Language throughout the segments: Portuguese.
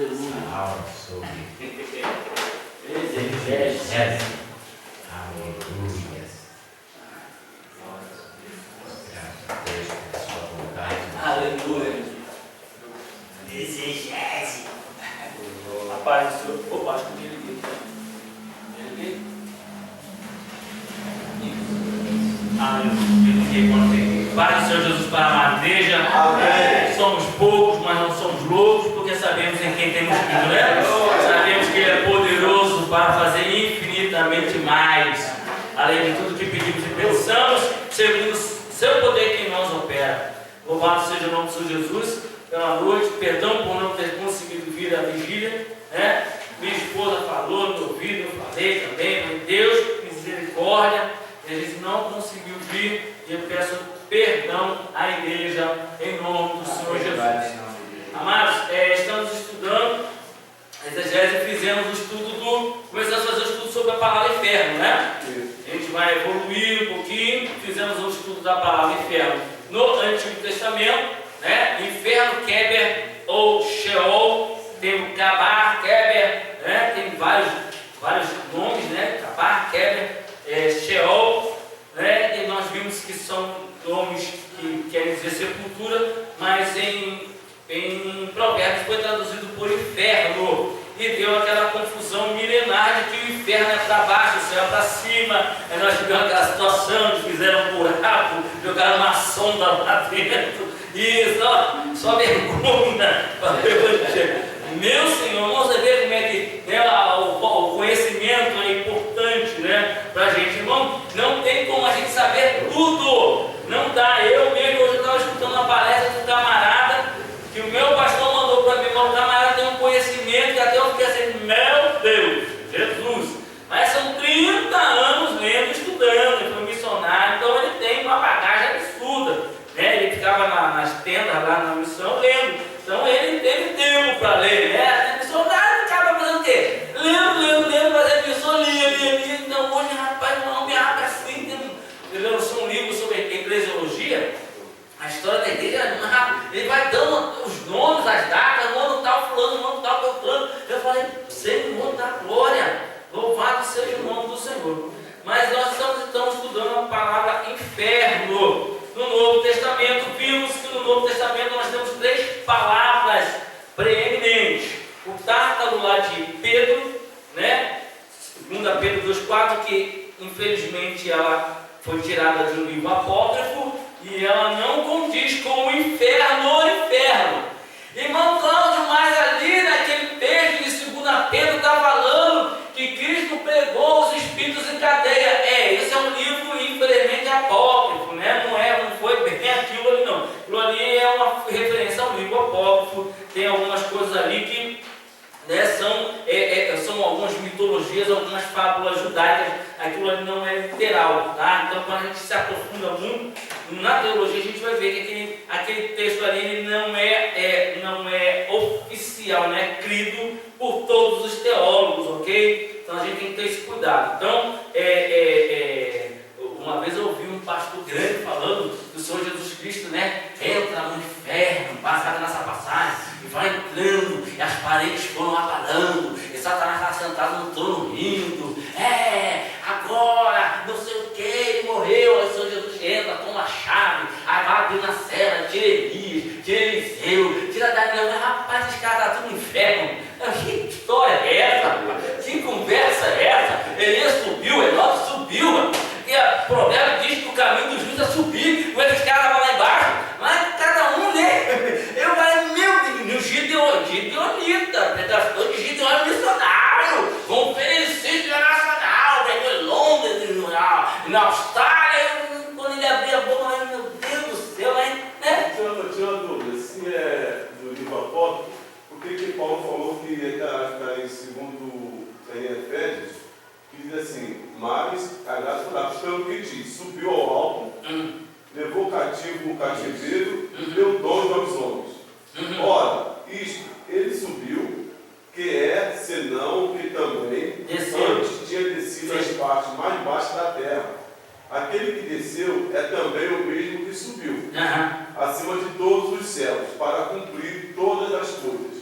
Aleluia. Sobre Exegese. Aleluia. Graças a Deus pela sua vontade. Aleluia. Exegese. Rapaz, o senhor. Opa, acho que me liguei. Eu liguei quando tem. Paz do Senhor Jesus para a igreja. Amém. Somos poucos, mas não somos loucos, porque sabemos em quem temos crido, né? Sabemos que Ele é poderoso para fazer infinitamente mais, além de tudo que pedimos e pensamos, segundo o seu poder que em nós opera. Louvado seja o nome do Senhor Jesus pela noite, perdão por não ter conseguido vir à vigília, né? Minha esposa falou no meu ouvido, eu falei também, mas Deus, misericórdia, e a gente não conseguiu vir, e eu peço perdão à igreja em nome do Senhor Jesus. Amados, estamos estudando a exegese, fizemos o estudo começamos a fazer o estudo sobre a palavra inferno, né? A gente vai evoluir um pouquinho, fizemos o estudo da palavra inferno no Antigo Testamento, né? Inferno, Keber ou Sheol, tem o Kabar, Keber, né? Tem vários nomes, né? Kabar, Keber, Sheol, né? E nós vimos que são nomes que querem dizer sepultura, mas em Provérbios foi traduzido por inferno, e deu aquela confusão milenar de que o inferno é para baixo, o céu é para cima. Aí nós tivemos aquela situação de fizeram um buraco, jogaram uma sonda lá dentro, e só vergonha para o Evangelho. Meu Senhor, vamos ver como é que, né, o conhecimento é importante, né, para a gente, irmão. Não tem como a gente saber tudo, não dá. Eu mesmo, hoje eu estava escutando uma palestra do camarada, que o meu pastor mandou para mim, mas o camarada tem um conhecimento que até eu fiquei assim, meu Deus, Jesus. Mas são 30 anos lendo, estudando, ele foi missionário, então ele tem uma bagagem absurda, né? Ele ficava nas tendas lá na missão lendo, então ele teve tempo para ler, né? O missionário ficava fazendo o quê? Lendo, mas a pessoa lia. Então hoje, rapaz, não me abre assim, ele lançou um livro sobre eclesiologia. A história da igreja, ele vai dando os nomes, as datas, o ano tal, fulano, o ano tal, beltrano. Eu falei, Senhor da glória, louvado seja o nome do Senhor. Mas nós estamos estudando a palavra inferno. No Novo Testamento, vimos que no Novo Testamento nós temos 3 palavras preeminentes. O tártaro lá de Pedro, né? 2 Pedro 2,4, que infelizmente ela foi tirada de um livro apócrifo, e ela não condiz com o inferno. Irmão Cláudio, mas ali naquele texto de 2 Pedro está falando que Cristo pregou os espíritos em cadeia. Esse é um livro infelizmente apócrifo, né? Não foi bem aquilo ali não. Aquilo ali é uma referência ao livro apócrifo, tem algumas coisas ali que, né, são algumas mitologias, algumas fábulas judaicas. Aquilo ali não é literal, tá? Então quando a gente se aprofunda muito na teologia, a gente vai ver que aquele texto ali ele não é oficial, não é crido por todos os teólogos, ok? Então a gente tem que ter esse cuidado. Então, uma vez eu ouvi um pastor grande falando do Senhor Jesus Cristo, né? Entra no inferno, baseado nessa passagem, e vai entrando, e as paredes foram abalando, e Satanás está sentado no trono rindo. Agora, não sei o que, ele morreu. Aí o Senhor Jesus entra, toma a chave, aí vai abrir na cela, tira Elias, tira Eliseu, tira Daniel. Rapaz, esse cara está tudo no inferno. Que história é essa, rapaz? Que conversa é essa? Elias subiu, Enoque subiu, e a provérbio diz que o caminho do justo é subir, mas esses caras vão lá embaixo. Mas cada um, né? Eu falei, meu Deus, Gideonita, pregador de Gideon missionário, conferencista internacional, pregou em Londres, na Austrália. Quando ele abria a boca, eu falei, meu Deus do céu, né? Tinha uma dúvida, se é do livro apócrifo, por que Paulo falou que está em segundo Efésios, que diz assim, mas a graça foi dada, pelo que diz, subiu ao alto, levou cativo o cativeiro e deu dons aos homens. Ora, isto, ele subiu, que é, senão que também antes tinha descido às partes mais baixas da terra. Aquele que desceu é também o mesmo que subiu, acima de todos os céus, para cumprir todas as coisas.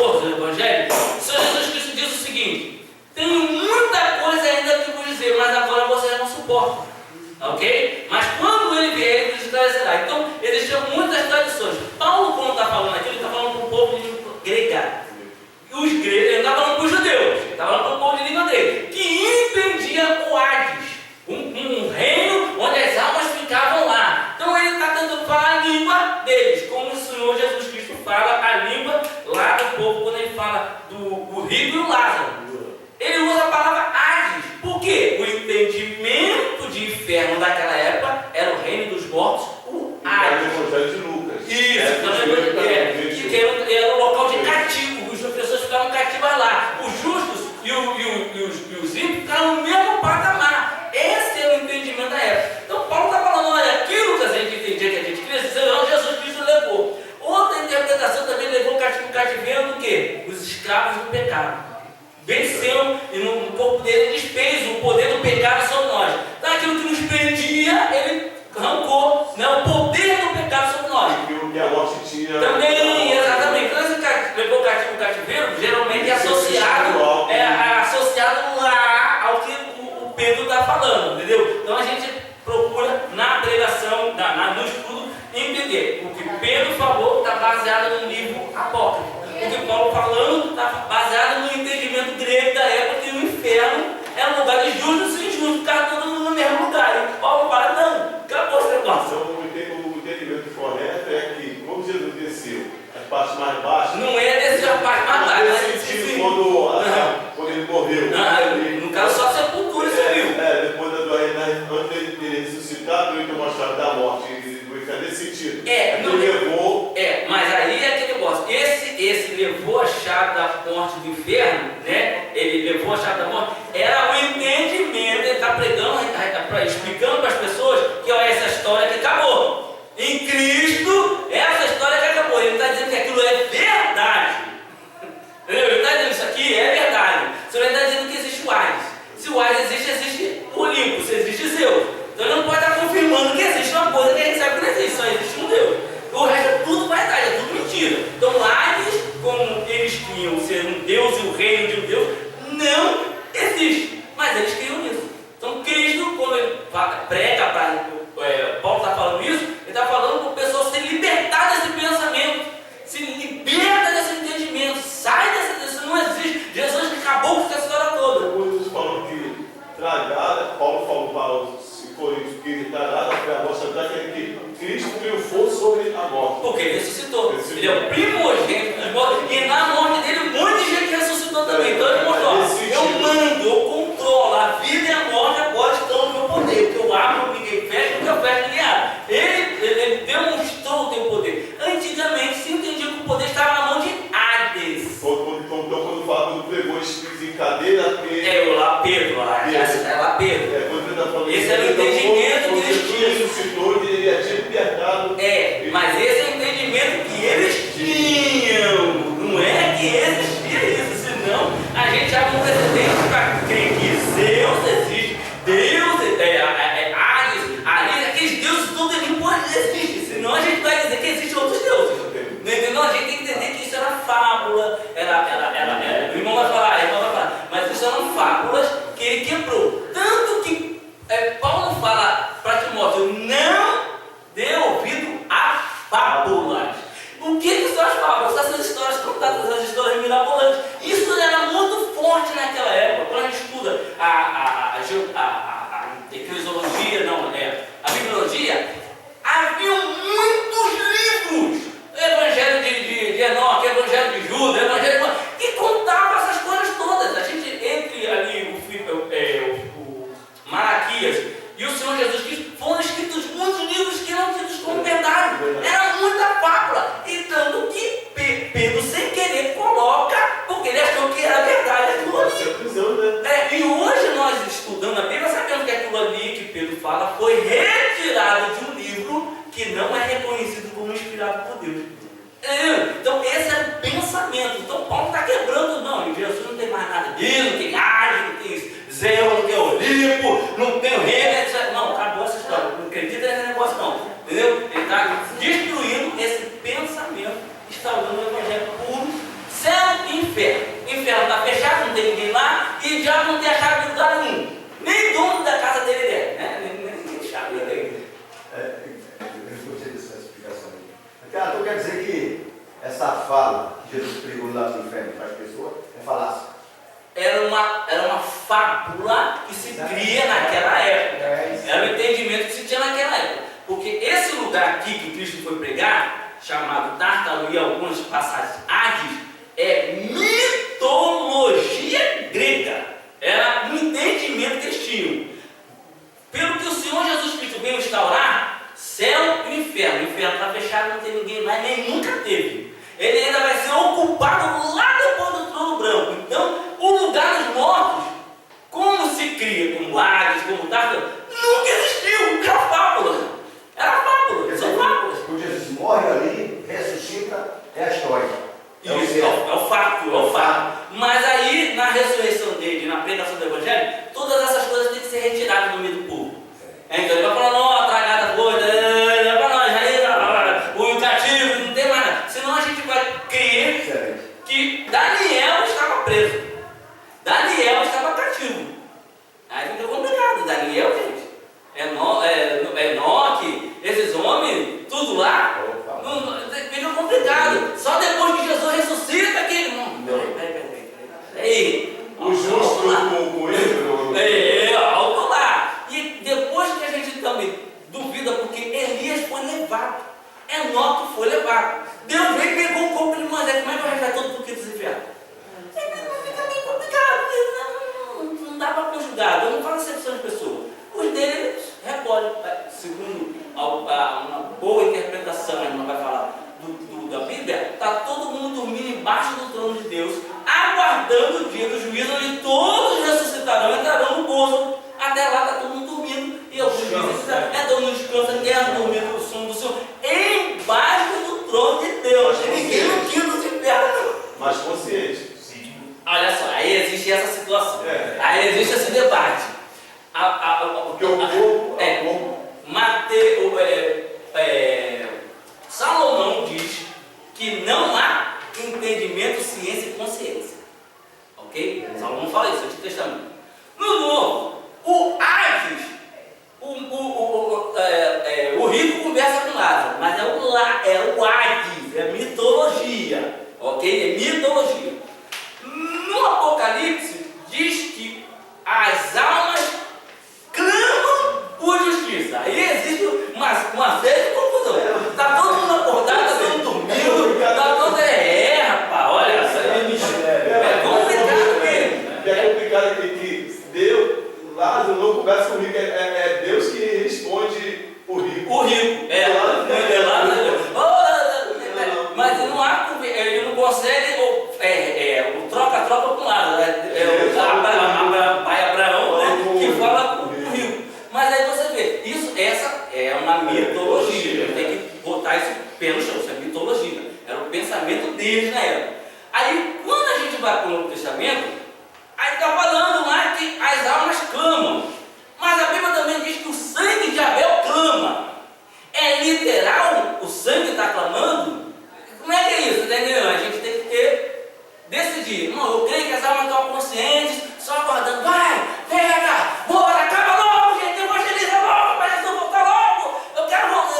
autor do Evangelho, o Senhor Jesus Cristo diz o seguinte: tenho muita coisa ainda que vos dizer, mas agora vocês não suportam. Ok? Mas quando ele vier, ele vos esclarecerá. Então, existiam muitas tradições. Paulo, quando está falando aqui, ele está falando para o povo de língua grega. E os gregos, ele está falando para os judeus, ele está falando para o povo de língua grega, que entendia o Hades, um reino onde as almas ficavam lá. Então, ele está tentando falar a língua deles, como o Senhor Jesus Cristo fala a língua lá do povo, quando ele fala do rico e o Lázaro. Ele usa a palavra Hades. Por quê? O entendimento de inferno daquela época era o reino dos mortos, o Hades. O Evangelho de Lucas. Isso, que era um local de cativo. As pessoas ficavam cativas lá. Os justos e os ímpios ficaram no mesmo patamar. Esse é o entendimento da época. Então Paulo está falando, olha, aquilo que a gente entendia que a gente queria, Jesus Cristo levou. Outra interpretação também levou o cativeiro do quê? Os escravos do pecado. Venceu e no corpo dele desfez o poder do pecado sobre nós. Então aquilo que nos prendia, ele arrancou, né, o poder do pecado sobre nós. E a morte tinha. Também, exatamente. Então esse levou o cativeiro, geralmente é associado lá ao que o Pedro está falando, entendeu? Então a gente procura na pregação, no estudo, entender. O que Pedro falou está baseado no livro apócrifo. O que Paulo falando está baseado no entendimento grego da época, que o inferno é um lugar de justos e injustos, ficar todo mundo no mesmo lugar. E Paulo fala, não, acabou esse negócio. Então o entendimento correto é que, como Jesus desceu as partes mais baixas, não é descer a parte mais baixa, mas quando ele morreu. No caso, só a sepultura subiu. Depois antes dele ter ressuscitado, ele tomou a chave da morte e do inferno nesse sentido. Ele levou. Mas aí é aquele negócio. Esse levou a chave da morte do inferno, né? Ele levou a chave da morte, era o entendimento, ele está pregando, explicando para as pessoas que olha, essa história que acabou. Em Cristo, essa história que acabou. Ele está dizendo que aquilo é verdade. Ele está dizendo isso aqui é verdade. Só ele está dizendo que existe o Hades. Se o Hades existe, existe o Olimpo, se existe Zeus. Então ele não pode estar confirmando que existe uma coisa que a gente sabe que não existe, só existe um Deus. O resto é tudo verdade, é tudo mentira. Então Hades, como eles criam ser um Deus e o reino de um Deus, não existe. Mas eles criam isso. Então Cristo, quando ele prega para Paulo está falando isso, ele está falando para o pessoal se libertar desse pensamento, se liberta desse entendimento, sai desse não existe. Jesus acabou com essa história toda. Muitos falam que tragada, Paulo falou para os Coríntios que tragada foi a vossa verdade, que Cristo triunfou sobre a morte. Porque ele ressuscitou. Ele é o primogênito dos mortos. E na morte dele, um monte de gente ressuscitou também. Então ele mostrou: eu mando, eu controlo. A vida e a morte agora estão no meu poder. O que eu abro, ninguém fecha. O que eu fecho, ninguém abre. Ele demonstrou o teu poder. Antigamente se entendia que o poder estava na mão de Hades. Quando falava do pregou espírito em cadeira, o lá Pedro. Esse era o entendimento que eles tinham. Ressuscitou e ele tinha libertado. Mas esse é o entendimento que eles tinham. Não é que existia isso, senão a gente abre um precedente para crer que Zeus existe, Deus, Hades, aqueles deuses todos existem. Senão a gente vai dizer que existem outros deuses. Entendeu? A gente tem que entender que isso era fábula, o irmão vai falar, mas isso eram fábulas que ele quebrou. Tanto que Paulo fala para Timóteo, não dê ouvido a fábulas. O que são as fábulas? Essas histórias contadas, essas histórias mirabolantes. Isso era muito forte naquela época. Quando a gente estuda a eclesiologia, a bibliologia, havia muitos livros. Evangelho de Enoque, Evangelho de Judas, Evangelho de... que contavam essas coisas todas. A gente, entre ali o Malaquias e o Senhor Jesus Cristo, foram escritos muitos livros que eram tidos como verdade. Era muita fábula. E tanto que Pedro, sem querer, coloca, porque ele achou que era verdade aquilo ali. E hoje nós, estudando a Bíblia, sabemos que aquilo ali que Pedro fala foi retirado de um livro que não é reconhecido como inspirado por Deus. Então esse é o pensamento. Então Paulo está quebrando, não, em Jesus não tem mais nada disso, não tem Hades, não tem Zeus, não tem Olimpo, não tem o reino, etc. Não, acabou essa história, não acredita nesse negócio não, entendeu? Ele está destruindo esse pensamento, instaurando o evangelho puro, essa fala que Jesus pregou lá no inferno para as pessoas é falácia. Era uma fábula que se cria naquela época. Era o entendimento que se tinha naquela época. Porque esse lugar aqui que Cristo foi pregar, chamado Tártaro e algumas passagens Hades, é mitologia grega. Era um entendimento que eles tinham. Pelo que o Senhor Jesus Cristo veio instaurar, céu e inferno. O inferno está fechado, não tem ninguém mais, nem nunca teve. Ele ainda vai ser ocupado lá depois do trono branco. Então, o lugar dos mortos, como se cria, como Hades, como Tártaro, nunca existiu. Era fábula. Era fábula. São fábulas. Quando Jesus morre ali, ressuscita, é a história. Isso, é o fato. Mas aí, na ressurreição dele, na pregação do Evangelho, todas essas coisas têm que ser retiradas do meio do povo. Então ele vai falar, não, a tragada foi, é para nós, aí, o cativo, não tem mais nada. Senão a gente vai crer que Daniel estava preso. Daniel estava cativo. Aí fica complicado. Daniel, gente, Enoque, esses homens, tudo lá, fica complicado. Só depois que Jesus ressuscita que ele. Peraí. O justo com ele, Alto lá. E depois que a gente também duvida, porque Elias foi levado, Enoque foi levado. Deus veio e pegou o corpo de Moisés. Como é que vai resgatar todo o que dos infernos? Fica meio complicado. Não dá para conjugar. Deus não faz acepção de pessoa. Os dele recolhem. Segundo uma boa interpretação, a gente não vai falar da Bíblia, está todo mundo dormindo embaixo do trono de Deus, aguardando o dia do juízo, onde todos ressuscitarão e entrarão no gozo. Até lá está todo mundo dormindo, e alguns dizem todo mundo descansa, quer dormir no som do Senhor, embaixo do trono de Deus. Ninguém no quinto dos infernos. mas consciente. Olha só, aí existe essa situação, aí existe esse debate. Porque o corpo Salomão diz que não há entendimento, ciência e consciência. Ok? Salomão fala isso no Antigo Testamento. No Novo, o Hades, o rico conversa com Lázaro, mas é o Hades, é mitologia. Ok? É mitologia. No Apocalipse, diz que as almas clamam por justiça. Aí existe uma série de confusão. Está todo mundo acordado, está todo mundo dormindo, está todo rapaz, olha, é complicado mesmo. É complicado que Deus, Lázaro não conversa com o rico, é Deus que responde o rico. O rico, mas ele não consegue o troca-troca com Lázaro. O pai Abraão, né, que fala com o rico. Mas aí você vê, essa é uma mitologia. Tem que botar isso pé no chão, isso é mitologia. Era o pensamento deles na época. Aí, quando a gente vai para o Novo Testamento, aí está falando lá que as almas clamam. Mas a Bíblia também diz que o sangue de Abel clama. É literal? O sangue está clamando? Como é que é isso? Entendeu? A gente tem que decidir. Não, eu creio que as almas estão conscientes, só aguardando. Vai, pega, bora, acaba logo, gente, evangeliza logo, para Jesus voltar logo. Eu quero voltar.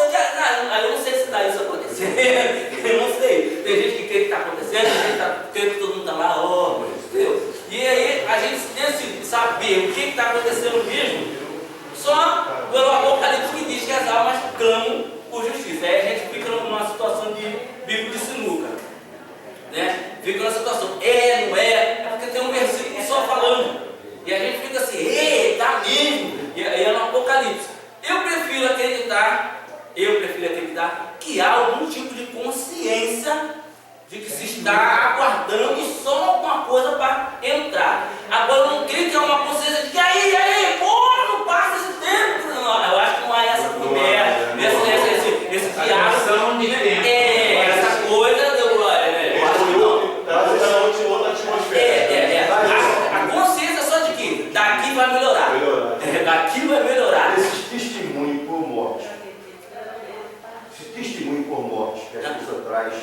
Eu não sei se está isso acontecendo. Eu não sei. Tem gente que crê que está acontecendo, tem gente que crê que todo mundo está lá, Deus. E aí a gente decide saber o que está acontecendo mesmo, só pelo Apocalipse que diz que as almas clamam por justiça. Aí a gente fica numa situação de bico de sinuca, né? Fica numa situação, não é porque tem um versículo só falando, e a gente fica assim, tá mesmo, e aí é no Apocalipse. Eu prefiro acreditar que há algum tipo de consciência de que se está aguardando só alguma coisa para entrar. Agora eu não creio que é uma consciência de que não passa esse tempo. Não, eu acho que não há essa conversa, esse diálogo, essa coisa deu glória, né? A consciência só de que daqui vai melhorar. Daqui vai melhorar. Esse testemunho por morte. Esse testemunho por morte que a pessoa traz.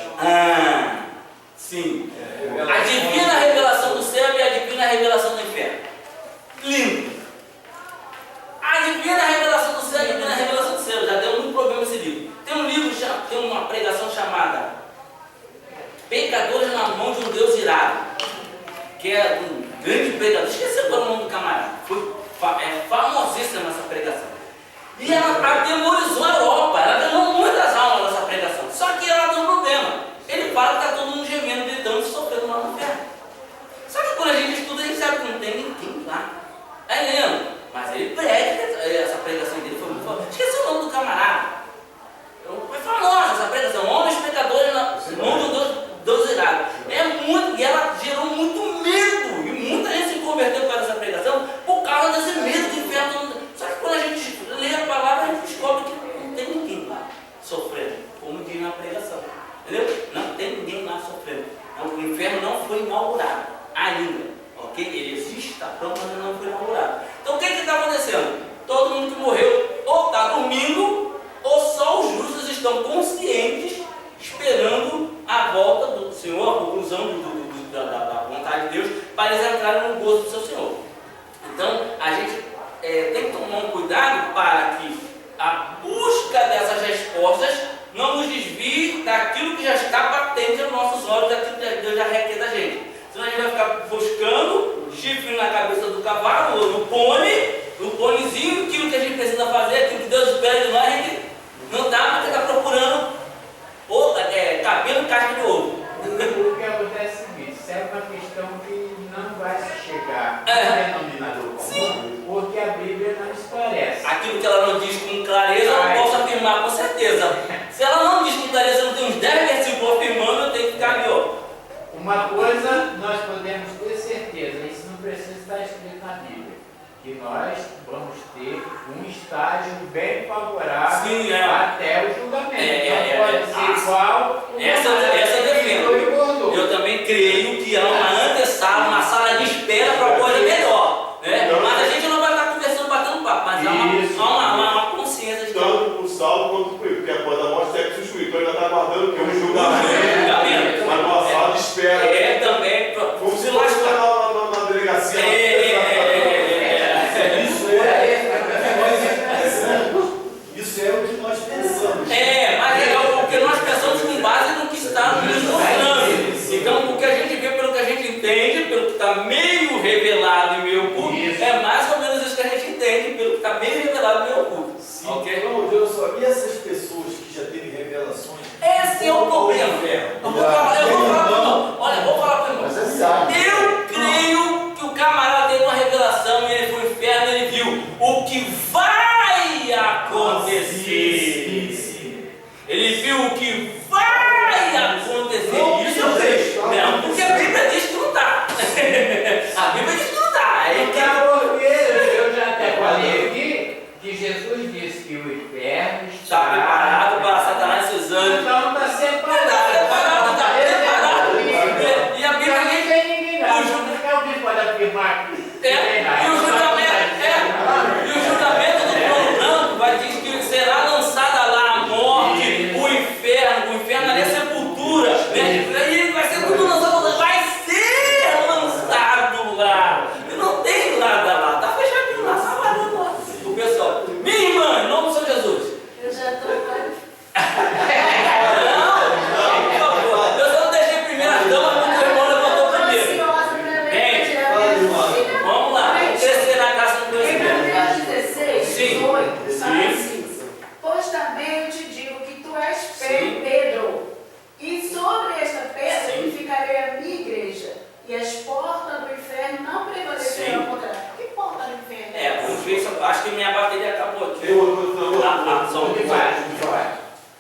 Sim. A divina revelação do céu e a divina revelação do inferno. Lindo. que é um grande pregador, esqueci agora o nome do camarada, é famosíssima essa pregação. E ela atemorizou a Europa, ela ganhou muitas almas nessa pregação. Só que ela tem um problema. Ele fala que está todo mundo gemendo, gritando e sofrendo lá no inferno. Só que quando a gente estuda, a gente sabe que não tem ninguém lá. Aí lembra? Mas ele prega, essa pregação dele foi muito famosa. Esqueci o nome do camarada. Foi famosa essa pregação. Homens pecadores no mundo dos irados. É muito, e ela gerou muito medo. E muita gente se converteu por causa dessa pregação por causa desse medo do inferno. Só que quando a gente lê a palavra, a gente descobre que não tem ninguém lá sofrendo, como diz na pregação. Entendeu? Não tem ninguém lá sofrendo. O inferno não foi inaugurado ainda. Ok? Ele existe, está pronto, mas não foi inaugurado. Então o que está acontecendo? Todo mundo que morreu ou está dormindo, ou só os justos estão conscientes, esperando a volta do Senhor, a conclusão da vontade de Deus, para eles entrarem no gozo do seu Senhor. Então a gente tem que tomar um cuidado para que a busca dessas respostas não nos desvie daquilo que já está patente aos nossos olhos, daquilo que Deus já requer da gente. Senão a gente vai ficar buscando chifre na cabeça do cavalo, ou no pônezinho, aquilo que a gente precisa fazer, aquilo que Deus espera de nós, a gente não dá, porque está procurando cabelo e casca de ovo. O que acontece é o seguinte, isso é uma questão que não vai se chegar no denominador comum, porque a Bíblia não esclarece. Aquilo que ela não diz com clareza, eu não posso afirmar com certeza. Se ela não diz com clareza, eu não tenho uns 10 versículos afirmando, eu tenho que ficar ali, ó. Uma coisa nós podemos ter certeza, isso não precisa estar escrito na Bíblia, que nós vamos ter um estágio bem favorável até o julgamento. Não pode ser igual. Essa eu defendo. Eu também creio que há uma antessala, uma sala de espera para coisa melhor. Né? Mas a gente não vai estar conversando, batendo papo, mas há uma consciência de que. Tanto para o Saulo quanto para o porque após a morte é substituído. Então ele ainda está aguardando que um julgamento. Mas numa sala de espera. Também. Como se fosse na delegacia. Isso é o que nós pensamos. Mas é porque nós pensamos com base no que está nos mostrando. Então, o que a gente vê, pelo que a gente entende, pelo que está meio revelado e meio oculto, é mais ou menos isso que a gente entende, pelo que está meio revelado e meio oculto. Sim, okay? Deus só. E essas pessoas que já teve revelações? Esse é o problema. Eu vou falar para o irmão. Eu creio que o camarada teve uma revelação e ele foi ao inferno e ele viu o que vai acontecer. Sim. Ele viu o que vai acontecer. Isso eu creio. Não, porque a Bíblia diz que não está. A Bíblia diz que não está. Eu já até falei aqui que Jesus disse que o inferno está preparado para Satanás e seus anjos. Então está separado. E a Bíblia não tem ninguém lá. Alguém pode afirmar que e o julgamento do trono branco vai dizer que será lançada lá a morte, o inferno ali é sepultura, né? E vai ser tudo lançado, vai ser lançado lá. E não tem nada lá, está fechadinho lá, trabalhando lá. O pessoal, minha irmã, em nome do Senhor Jesus. Eu já estou Pois também eu te digo que tu és Pedro, e sobre esta pedra edificarei a minha igreja, e as portas do inferno não prevalecerão contra ela. Que porta do inferno? Vamos ver se acho que minha bateria acabou aqui.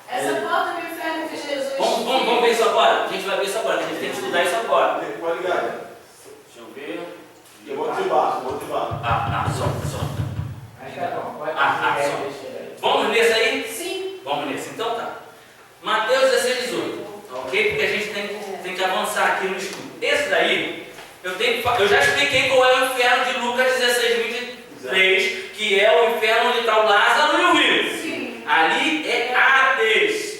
Essa porta do inferno que Jesus. Vamos ver isso agora. A gente vai ver isso agora. A gente tem que estudar isso agora. Pode ligar. Deixa eu ver. Eu vou ativar. Só. Mas tá bom, pode Vamos nesse aí? Sim. Vamos nesse. Então tá. Mateus 16, 18. Ok? Porque a gente tem que avançar aqui no estudo. Esse daí, eu já expliquei qual é o inferno de Lucas 16, 23, que é o inferno onde está o Lázaro e o Rio. Sim. Ali é Hades.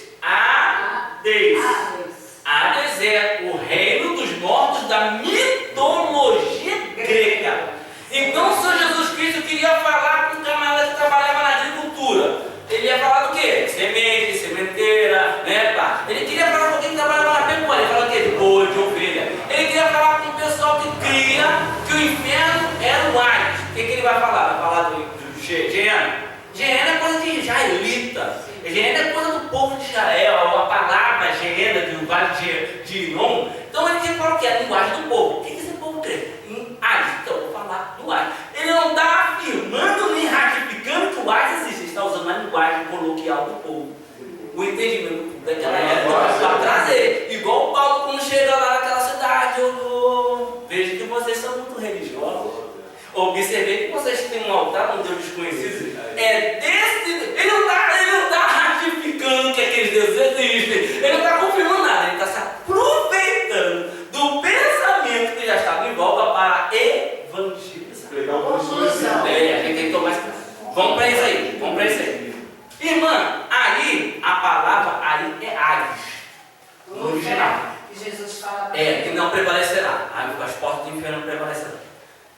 Hades é o reino dos mortos da mitologia grega. Então o Senhor Jesus Cristo queria falar com um camarada que trabalhava na agricultura. Ele ia falar do quê? Semente, sementeira, né, pá? Ele queria falar com alguém que trabalhava na pecuária. Ele falava o quê? De boi, de ovelha. Ele queria falar com o pessoal que cria israelita. Gerena é coisa do povo de Israel, a palavra Gerena, do vale de Inom. Então ele tem qual que é a linguagem do povo. O que esse povo crê? Em Hades. Então eu vou falar do Hades. Ele não está afirmando nem ratificando que o Hades existe. Ele está usando a linguagem coloquial do povo. O entendimento daquela época para trazer. Igual o Paulo quando chega lá naquela cidade, eu vejo que vocês são muito religiosos. Observei que vocês têm um altar, um Deus desconhecido. Ele não está ratificando que aqueles deuses existem. Ele não está confirmando nada. Ele está se aproveitando do pensamento que já estava em volta para evangelizar. A gente tem que tomar esse cuidado. Vamos para isso aí. Irmã, aí a palavra aí é Hades. No original. Que Jesus fala. Que não prevalecerá. As portas do inferno não prevalecerão.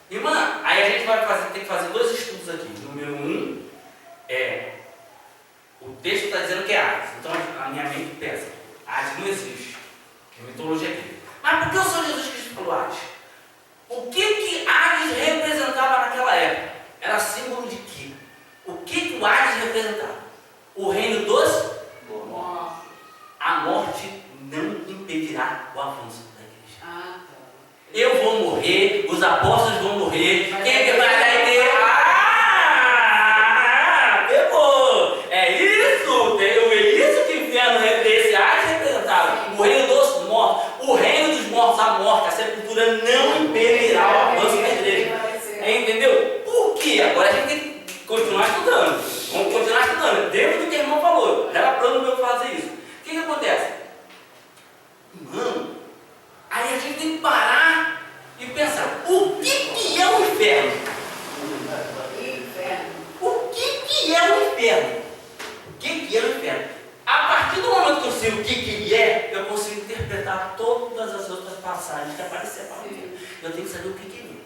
Irmã, aí a gente tem que fazer 2 estudos aqui. Número 1 o texto está dizendo que é Hades. Então a minha mente pensa, Hades não existe. É mitologia aqui. Mas por que o Senhor Jesus Cristo falou Hades? O que Hades representava naquela época? Era símbolo de quê? O que o Hades representava? O reino dos mortos. A morte não impedirá o avanço da igreja. Eu vou morrer, os apóstolos vão morrer. Quem é que vai dar a igreja? Pegou! É isso que o inferno esse Hades representava. O reino dos mortos. O reino dos mortos, a morte, a sepultura não impedirá o avanço da igreja. Entendeu? Por quê? Agora a gente tem que continuar estudando. Vamos continuar estudando. Dentro do que o irmão falou. Era plano meu fazer isso. O que acontece? Irmão, aí a gente tem que parar e pensar, o que é o inferno? O que é o inferno? O que é o inferno? A partir do momento que eu sei o que ele é, eu consigo interpretar todas as outras passagens que aparecerem para mim. Eu tenho que saber o que ele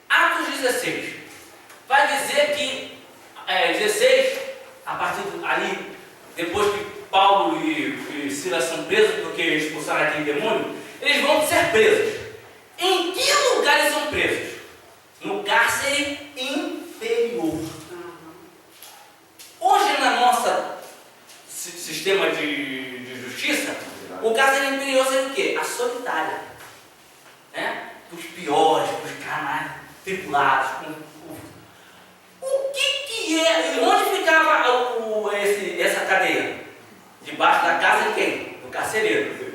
é. Atos 16 vai dizer que 16, a partir ali, depois que Paulo e Silas são presos porque expulsaram aquele demônio, eles vão ser presos. Em que lugar eles são presos? No cárcere inferior. Hoje, na nossa sistema de justiça, o cárcere inferior seria o quê? A solitária. Os piores, os canais tripulados. O que é? Onde ficava essa cadeia? Debaixo da casa de quem? Do carcereiro.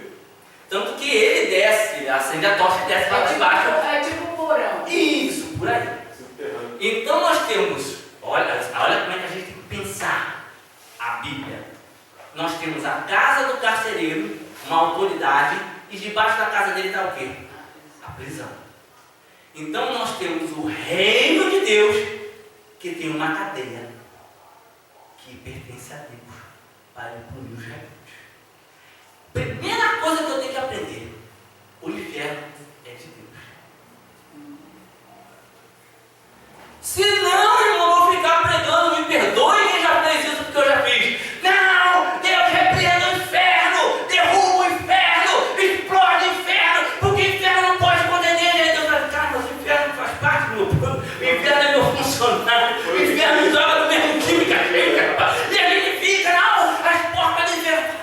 Tanto que ele desce, acende a tocha e desce para debaixo. É tipo um porão. Isso, por aí. Então nós temos, olha como é que a gente tem que pensar a Bíblia. Nós temos a casa do carcereiro, uma autoridade, e debaixo da casa dele está o quê? A prisão. Então nós temos o reino de Deus, que tem uma cadeia que pertence a Deus para punir os rebeldes. Primeira coisa que eu tenho que aprender: o inferno é de Deus. Se não, irmão, eu vou ficar pregando, me perdoe quem já fez isso porque eu já fiz. Não, Deus repreenda o inferno, derruba o inferno, explode o inferno, porque o inferno não pode condenar. Deus vai ficar, mas o inferno faz parte do meu plano, o inferno é meu funcionário, o inferno joga no mesmo time que a gente, rapaz. E a gente fica, não, as portas do inferno.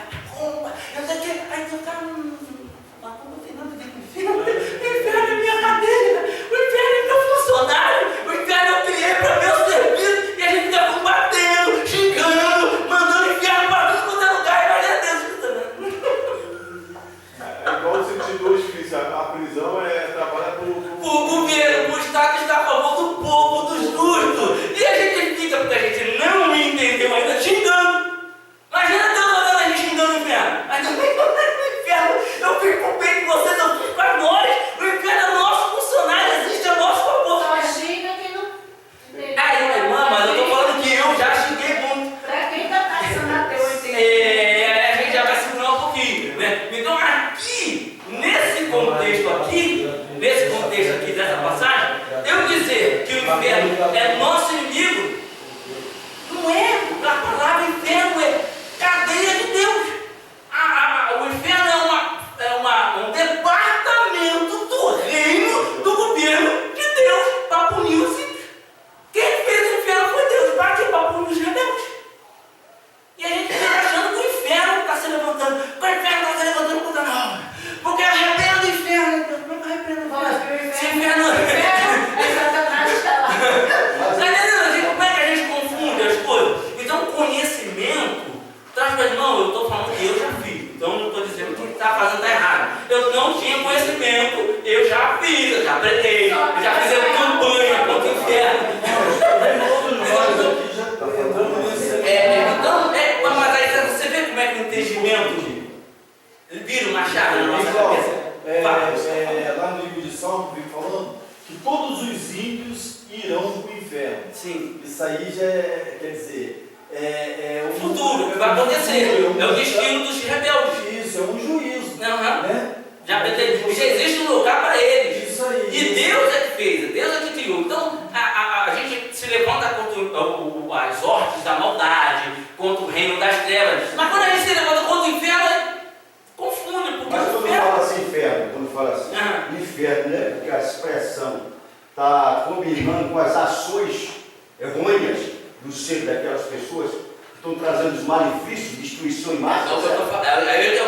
Aí tu cara, não tem nada a ver com o inferno. O inferno é minha cadeira, o inferno é meu funcionário, o inferno eu criei para meu serviço, e a gente fica combatendo, xingando, mandando o inferno para tudo quanto é lugar, e vai a Deus escutando. É igual o 102 diz, a prisão trabalha O governo, o Estado está a favor do povo, dos justos, e a gente fica, porque a gente não entendeu ainda, xingando. Imagina Deus olhando a gente xingando o inferno. Mas não tem nada no inferno. Eu fico bem com vocês, eu fico com nós. O inferno é nosso funcionário, existe a nosso favor. Só xinga quem não. Irmã, mas eu estou falando que eu já xinguei muito. Para quem está passando até o entendimento. A gente já vai segurar um pouquinho, né? Então aqui, nesse contexto aqui dessa passagem, eu dizer que o inferno é nosso inimigo, não é. A palavra inferno é cadeia de Deus. O inferno é um departamento do reino do governo de Deus para punir os ímpios. Quem fez o inferno foi Deus, para que para punir os rebeldes. já preguei, já fizemos campanha contra o inferno. Então, mas aí você vê como é que o entendimento vira uma chave na nossa cabeça. Lá no livro de Salmo, vem falando que todos os ímpios irão para o inferno. Sim. Isso aí já é, quer dizer, o futuro que vai acontecer. É o destino dos rebeldes. Isso, é um juízo. Né? Já existe um lugar para eles. Isso aí. E Deus é que fez, Deus é que criou. Então a gente se levanta contra as hortes da maldade, contra o reino das trevas. Mas quando a gente se levanta contra o inferno, confunde. Porque mas quando fala assim inferno, quando fala assim inferno, né? Porque a expressão está combinando com as ações errôneas do ser daquelas pessoas que estão trazendo os malefícios, destruição em massa. É o que eu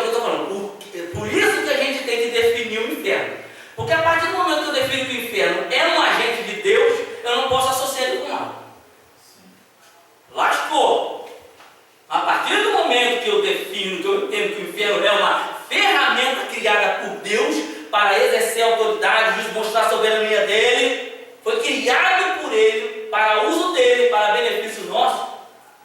estou falando. Por isso que a gente tem que definir o inferno. Porque a partir do momento que eu defino que o inferno é um agente de Deus, eu não posso associar ele com mal. Lascou. A partir do momento que eu defino, que eu entendo que o inferno é uma ferramenta criada por Deus para exercer a autoridade, nos mostrar a soberania dele, foi criado por ele, para uso dele, para benefício nosso,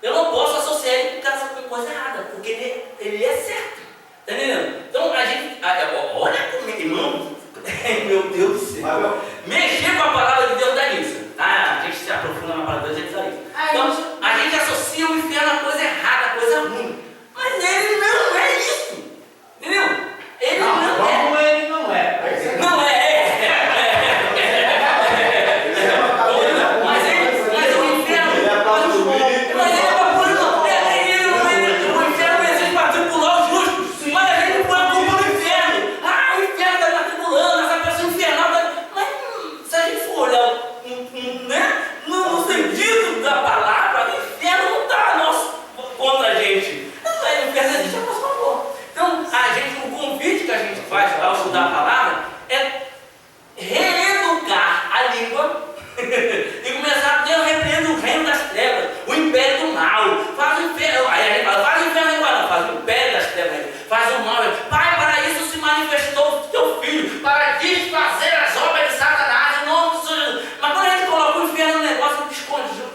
eu não posso associar ele com coisa errada, porque ele é certo. Está entendendo? Então a gente, olha como, irmão, meu Deus do céu, mexer com a palavra de Deus dá nisso. A gente se aprofunda na palavra de Deus, a gente dá isso. Então a gente associa o inferno a coisa errada, a coisa ruim. Mas ele não é isso. Entendeu? Ele não é. Como ele não é. Não é. Mas o inferno. Mas ele é para pôr. O inferno não existe para tripular os justos. Mas a gente põe a culpa no inferno. O inferno está matriculando, essa pessoa infernal. Mas se a gente for olhar no sentido da palavra, o inferno não está contra a gente. O inferno existe a nosso favor. Então, o convite que a gente faz ao estudar a palavra é reeducar a língua e começar a repreender o reino das trevas, o império do mal. Faz o inferno, aí a gente fala, faz o inferno igual, não, faz o império das trevas, faz o mal. Pai, para isso se manifestou o teu filho, para desfazer as obras de Satanás, em nome de Jesus. Mas quando a gente coloca o inferno no negócio,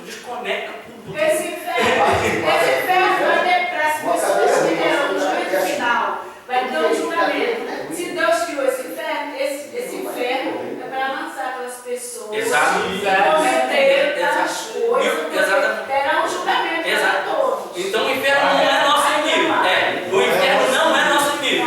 desconecta tudo. Esse inferno vai ter para as pessoas que terão no juízo final. Vai ter um julgamento. Se Deus criou esse inferno é para lançar aquelas pessoas que cometeram tais coisas, terá um julgamento para todos. Então o inferno não é nosso inimigo. O inferno não é nosso inimigo.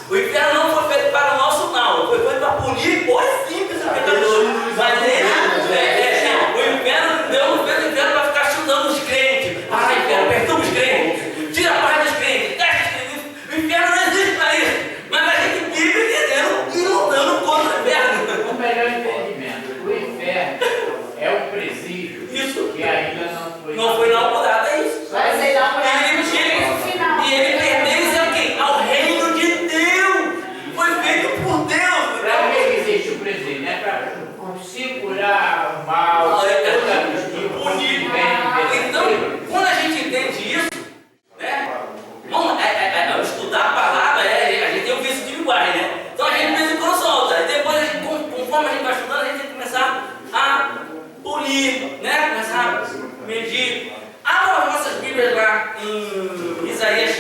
O inferno não foi feito para o nosso mal, foi feito para punir os simples e pecadores. Mas o inferno, Deus não fez o inferno para ficar chutando os crentes. Inferno, perturba os crentes, tira a paz dos crentes, deixa os crentes. O inferno não existe para isso. Mas a gente vive querendo e lutando contra o inferno. O melhor entendimento, o inferno é um presídio que ainda não foi inaugurado, é isso. Vai ser inaugurado no final. E ele pertence a quem? Ao reino de Deus. Foi feito por Deus. Para que existe o presídio? É para segurar o mal, e punir bem. Então, quando a gente entende isso, né? Vamos estudar a palavra, a gente tem um vício de linguagem, né? Então a gente vez em quando solta. E depois, conforme a gente vai estudando, a gente tem que começar a polir, né? Começar a medir. Abra as nossas Bíblias lá em Isaías.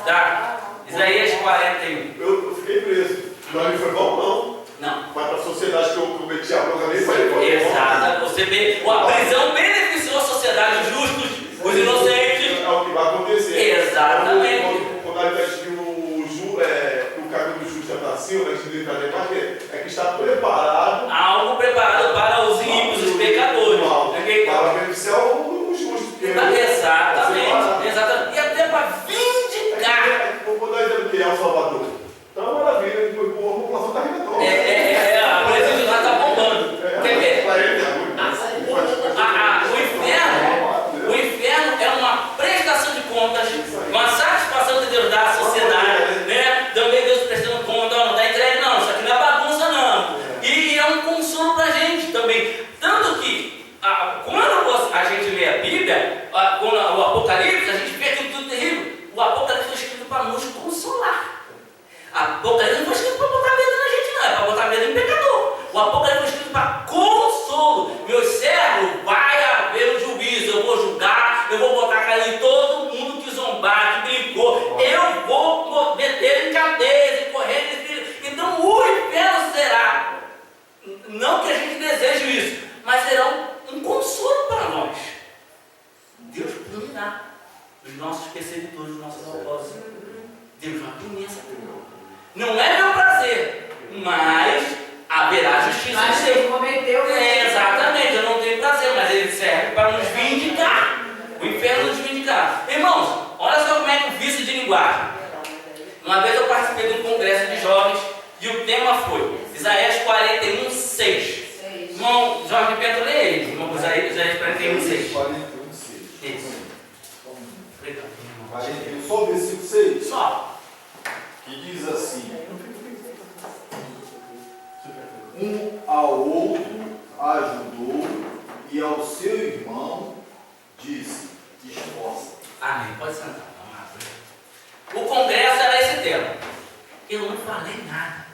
Tá. Isaías 41. Eu fiquei preso. Para mim foi bom, não? Não. Mas para a sociedade que eu cometi a programei, foi. Exato. Você vê, a prisão beneficiou a sociedade, os justos, os inocentes. É o que vai acontecer. Exatamente. Quando a gente viu o caminho do justo é para cima, a gente viu é que está preparado. Algo preparado para os ímpios, os pecadores. Para beneficiar o justo. Exatamente. E até para vindicar. Vou dar ideia do que é o Salvador. Então, maravilha, a população está arrebentando. A presença lá está bombando. Quer ver? O inferno é uma prestação de contas, uma satisfação Não é meu prazer, mas haverá justiça Mas de Deus. ele cometeu. Exatamente, eu não tenho prazer, mas ele serve para nos vindicar. O inferno nos vindicar. Irmãos, olha só como é que o vício de linguagem. Uma vez eu participei de um congresso de jovens e o tema foi Isaías 41, 6. Irmão, Jorge Pedro, lê ele. Irmão, Isaías 41, 6. 41, 6. Isso. Obrigado. 41, só o versículo 6. Só. Que diz assim: um ao outro ajudou e ao seu irmão disse: esforça. Amém. Pode sentar. O congresso era esse tema. Eu não falei nada.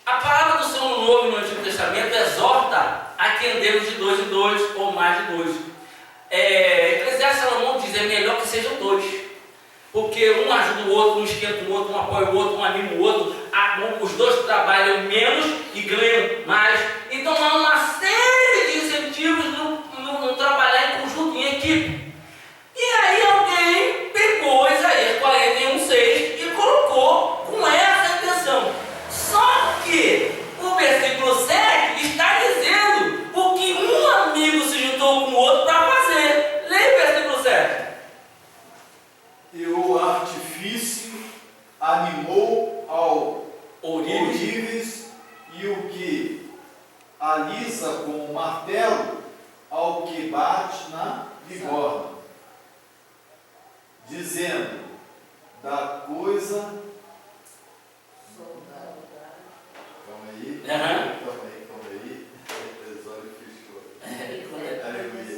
A palavra do Senhor no Novo e no Antigo Testamento exorta a que andemos de 2 em 2 ou mais de 2. Eclesiastes Salomão diz: é melhor que sejam 2. Porque um ajuda o outro, um esquenta o outro, um apoia o outro, um anima o outro. Os dois trabalham menos e ganham mais. Então há uma série de incentivos no trabalhar em conjunto, em equipe. E aí alguém pegou Isaías 41, 6 e colocou com essa intenção. Só que o versículo 7 está dizendo o que um amigo se juntou com o outro para fazer. Leia o versículo 7. E o artifício animou ao ourives, e o que alisa com o martelo ao que bate na bigorna, dizendo: da coisa. Calma aí. Calma aí. Os olhos fechou. Aleluia.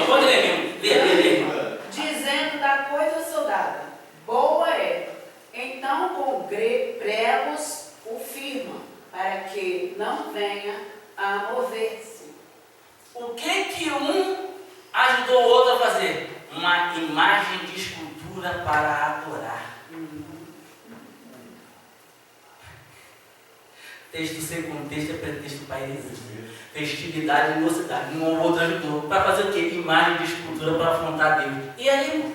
Pode ler, irmão. Dizendo da coisa soldada, boa é. Então com pregos o firma, para que não venha a mover-se. O que um ajudou o outro a fazer? Uma imagem de escultura para adorar. Texto sem contexto é pretexto para heresia. Festividade e mocidade. Um ou outro ajudou. Para fazer o quê? Imagem de escultura para afrontar Deus. E aí, irmão?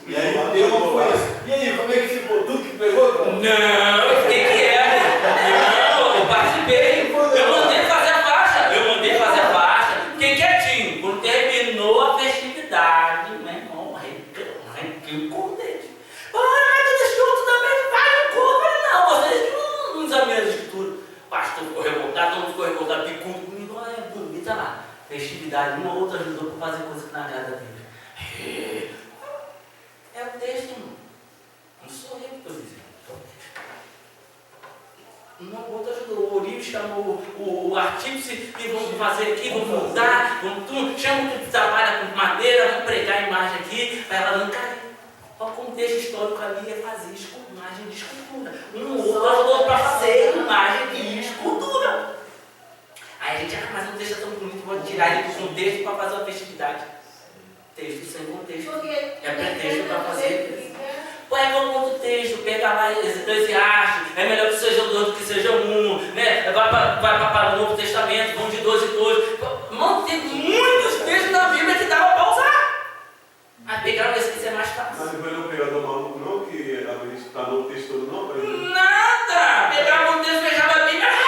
E aí o tema foi esse. E aí, como é que ficou? Tu que pegou? Não, eu fiquei quieto. Não, eu participei. Eu mandei fazer a faixa. Fiquei quietinho. Quando terminou a festividade, meu irmão, arranquei o contexto. Ah, tu deixou tu também, vai no culto. Não, vocês que não examinam a escritura. O pastor ficou revoltado, todo mundo ficou revoltado, que culto comigo, é bonita lá. Festividade, uma ou outra ajudou para fazer coisa que não agrada a Deus. É o texto, irmão. Não sou eu que estou dizendo. Uma ou outra ajudou. O Oribe chamou o artífice e vamos fazer aqui, vamos mudar, chama o que trabalha com madeira, vamos pregar a imagem aqui, para ela não cair. O contexto histórico ali é fazer imagem de escultura. Um ou outro ajudou para fazer imagem de escultura. Aí a gente, mas o texto é tão bonito, vou tirar ele do contexto para fazer uma festividade. Texto sem contexto. É pretexto para fazer. Pega um outro texto, pega lá Eclesiastes, é melhor que seja dois do que seja um, né? Vai para o Novo Testamento, vão de 2 em 2. Irmão, tem muitos textos na Bíblia que dava para usar. Aí pegaram esse que ser mais fácil. Mas não foi pegador maluco não, que a gente está no texto todo não, por exemplo? Nada! Pegava um texto, fechava a Bíblia, vai!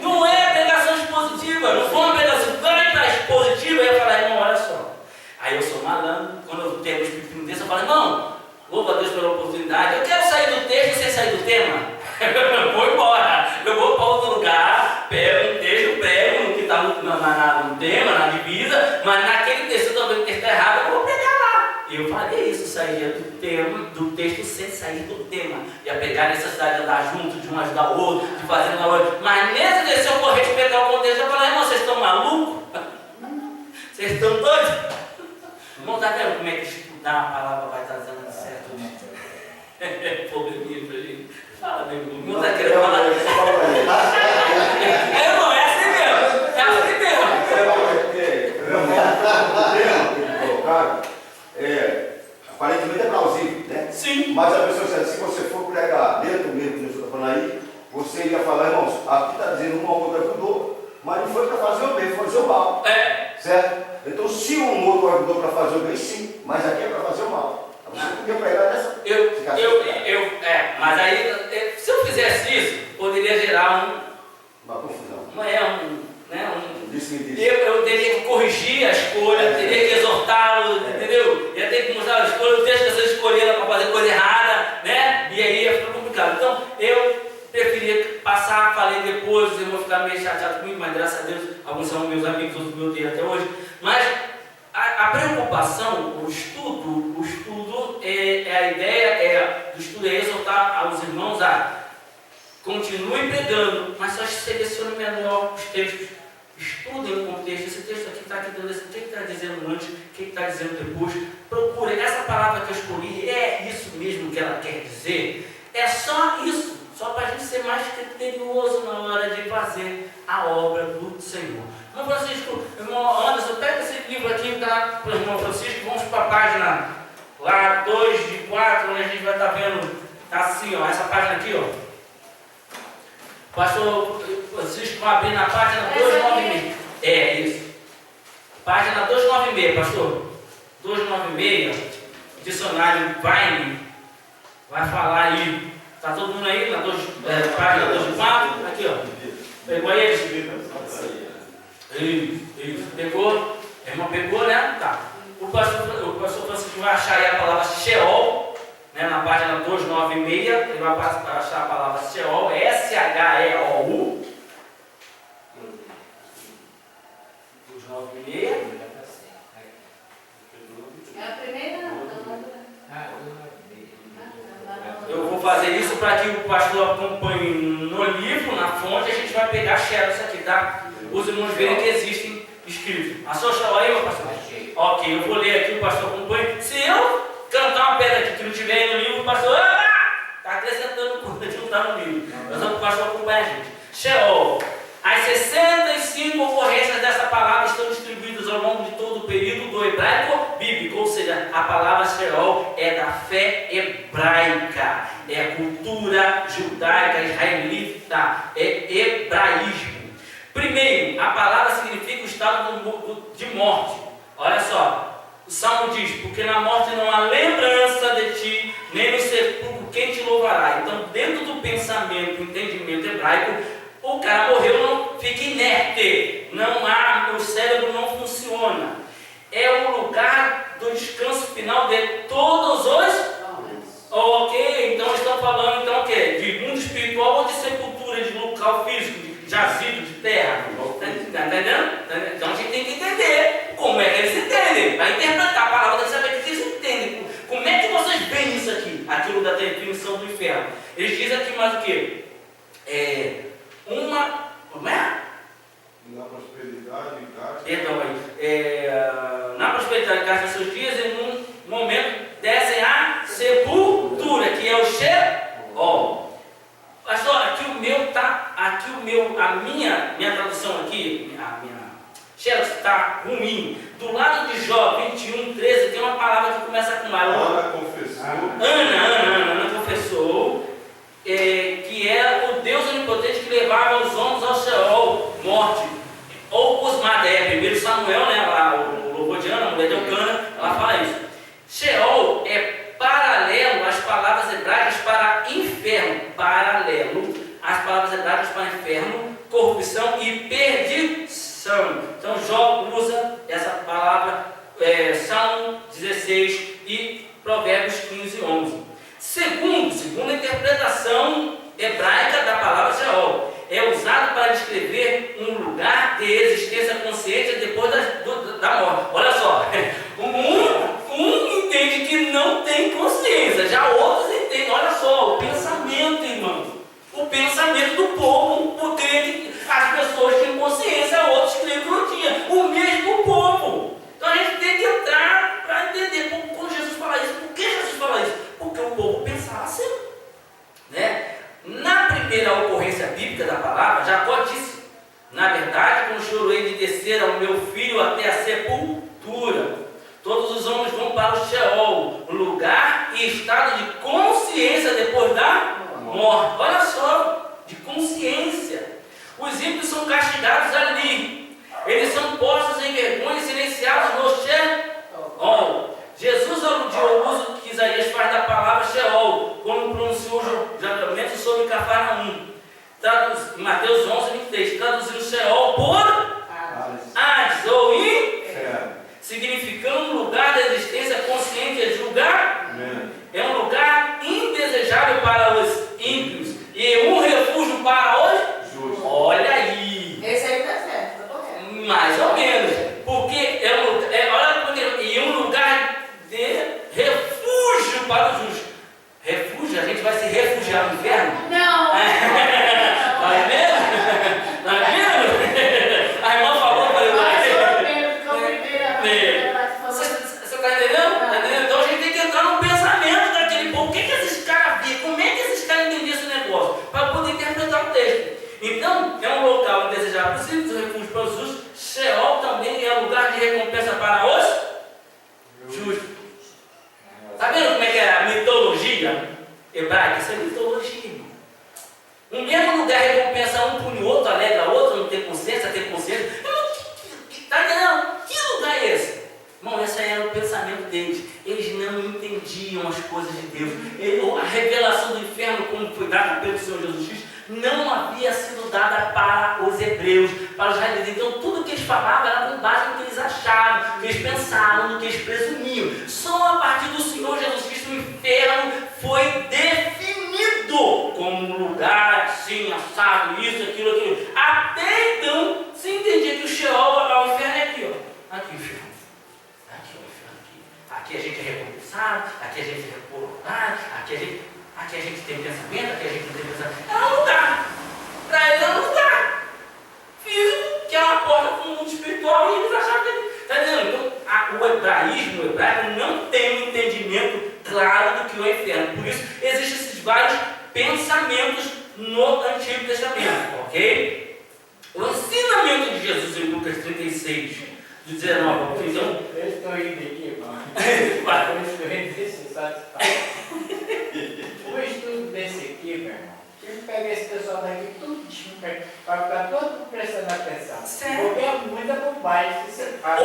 Não é pregação expositiva, não foi uma pregação expositiva, eu ia falar, irmão, olha só. Aí eu sou malandro, quando eu tenho um espírito desse, eu falo, irmão, louva a Deus pela oportunidade, eu quero sair do texto e você sair do tema. Eu vou embora, eu vou para outro lugar, pego um texto, prego no que está no tema, na divisa, mas naquele texto, eu estou vendo que está errado, eu vou pregar lá. Eu falei isso, saía do texto sem sair do tema. Ia pegar a necessidade de andar junto, de um ajudar o outro, de fazer um outro. Mas nesse texto eu vou respeitar o contexto, eu falei, irmão, vocês estão malucos? Vocês estão doidos? Não está vendo como é que estudar a palavra vai trazendo certo, né? Probleminha pra gente. Fala, meu irmão. Não está querendo falar. Irmão, é assim mesmo. É assim mesmo. Aparentemente é plausível, né? Sim. Mas a pessoa diz, se você for pregar dentro mesmo que eu estou falando aí, você ia falar, irmãos, aqui está dizendo mal. É. Certo? Então, se um outro ajudou para fazer o bem, sim, mas aqui é para fazer o mal. Você podia pregar nessa. Mas aí, se eu fizesse isso, poderia gerar uma confusão. Eu teria que corrigir a escolha, teria que exortá-lo, entendeu? Ia ter que mostrar a escolha, o texto que vocês escolheram para fazer coisa errada, né? E aí ia ficar complicado. Então, eu preferia passar, falei depois, os irmãos ficaram meio chateados comigo, mas graças a Deus, alguns são meus amigos, outros me odeiam até hoje. Mas a preocupação, o estudo, a ideia do estudo é exortar aos irmãos a continuem pregando, mas só selecione melhor os textos. Estudem o contexto. Esse texto aqui está aqui dando o que está dizendo antes, o que está dizendo depois. Procure. Essa palavra que eu escolhi é isso mesmo que ela quer dizer? É só isso, só para a gente ser mais criterioso na hora de fazer a obra do Senhor. Irmão Francisco, irmão Anderson, pega esse livro aqui para o irmão Francisco, vamos para a página lá 2 de 4, onde a gente vai estar vendo, está assim, ó, essa página aqui, ó. Pastor Francisco vai abrir na página 296. É isso. Página 296, pastor. 296, dicionário Vine, vai falar aí. Está todo mundo aí na página 204? Aqui, ó. Pegou aí? Isso. Pegou? A irmã pegou, né? Tá. O pastor Francisco vai achar aí a palavra Sheol. Na página 296, ele vai achar a palavra Sheol, S-H-E-O-U. 296. É a primeira? Eu vou fazer isso para que o pastor acompanhe no livro, na fonte, a gente vai pegar xerox aqui, tá? Os irmãos verem que existem escritos. Achou Sheol aí, meu pastor? Ok, eu vou ler aqui, o pastor acompanha. Se eu cantar uma pedra aqui que não tiver aí no livro, o pastor está acrescentando coisa que não está no livro. Mas o pastor acompanha a gente. Sheol. As 65 ocorrências dessa palavra estão distribuídas ao longo de todo o período do hebraico bíblico, ou seja, a palavra Sheol é da fé hebraica, é a cultura judaica, israelita, é hebraísmo. Primeiro, a palavra significa o estado de morte. Olha só. O Salmo diz, porque na morte não há lembrança de ti, nem no sepulcro quem te louvará. Então, dentro do pensamento, entendimento hebraico, o cara morreu, não fica inerte, o cérebro não funciona. É o lugar do descanso final de todos os... Ok, então estão falando então, o quê? De mundo espiritual ou de sepultura, de local físico, de jazido, de terra. Está entendendo? Então a gente tem que entender como é que eles entendem. Para interpretar a palavra, tem que saber o que eles entendem. Como é que vocês veem isso aqui? Aquilo da definição do inferno. Eles dizem aqui mais o quê? Como é? Na prosperidade, gasta. Perdão aí. Na prosperidade, gasta seus dias e num momento descem a sepultura, que é o Sheol. Pastor, a minha tradução aqui, a minha Xerox está ruim. Do lado de Jó 21:13 tem uma palavra que começa com A. Ana confessou. Ana confessou que era o Deus onipotente que levava os homens ao Sheol, morte. Ou os Madé, 1 Samuel, né, lá, o louvor de Ana, a mulher de Eucana, ela fala isso. Sheol é paralelo às palavras hebraicas para inferno. Paralelo às palavras hebraicas para inferno, corrupção e perdição. Então Jó usa essa palavra, Salmo 16 e Provérbios 15:11. Segundo a interpretação hebraica da palavra Sheol, é usado para descrever um lugar de existência consciente depois da morte. Olha só, um entende que não tem consciência, já outros entendem. Olha só, o pensamento, irmão. O pensamento do povo, porque as pessoas tinham consciência, outros creem que não tinham. O mesmo povo. Então a gente tem que entrar para entender quando Jesus fala isso. Por que Jesus fala isso? Porque o povo pensava assim, né? Na primeira ocorrência bíblica da palavra, Jacó disse: na verdade, quando chorei de descer ao meu filho até a sepultura, todos os homens vão para o Sheol, o lugar e estado de consciência depois da morte. Olha só, de consciência. Os ímpios são castigados ali. Eles são postos em vergonha e silenciados no Sheol. Jesus aludiu ao uso que Isaías faz da palavra Sheol, como pronunciou o julgamento sobre Cafarnaum. Em Mateus 11, 23, traduzindo Sheol por Hades ou Inferno, significando um lugar da existência consciente de lugar. É um lugar indesejável para os ímpios e um refúgio para os justos. Olha aí. Esse aí tá certo, tá correto. Mais ou menos. Porque é um lugar de refúgio para os justos. Refúgio, a gente vai se refugiar no inferno? Não. Vai mesmo? Vai mesmo? A irmã falou, eu falei, você está entendendo? Tá entendendo? Então a gente tem que entrar no pensamento daquele povo. O que esses caras viram? Como é que esses caras entendiam esse negócio? Para poder interpretar o texto. Então, é um local indesejável para os ímpios, um refúgio para os justos. Sheol também é um lugar de recompensa para os justos. Está vendo como é que é a mitologia hebraica? Isso é mitologia, irmão. Um mesmo lugar recompensa um punho, outro alegra outro, não ter consciência, ter consciência. Está entendendo? Que lugar é esse? Irmão, esse aí era o pensamento deles. Eles não entendiam as coisas de Deus. A revelação do inferno, como foi dada pelo Senhor Jesus Cristo, não havia sido dada para os hebreus, para os israelitas. Então, tudo que eles falavam era com base no que eles acharam, no que eles pensaram, no que eles presumiam. Só a partir do Senhor Jesus Cristo, o inferno foi definido como um lugar assim, assado, isso, aquilo, aquilo. Até então, se entendia que o Sheol, o inferno é aqui, ó. Aqui o inferno. Aqui o inferno. Aqui a gente é recompensado, aqui a gente é recolocado, aqui a gente tem pensamento, aqui a gente não tem pensamento. É um lugar. Para eles é um lugar físico, que é uma porta para o mundo espiritual, e eles achavam que. Está entendendo? Então, o hebraico não tem um entendimento claro do que é o inferno. Por isso, existem esses vários pensamentos no Antigo Testamento, ok? O ensinamento de Jesus em Lucas 36, de 19 ao 31. Eu estou indo aqui, irmão. Vai. Eu estou indo desse o estudo desse aqui, meu irmão, eu pego esse pessoal daqui tudo para ficar todo prestando atenção. Sério? Porque é muita bobagem que você fala.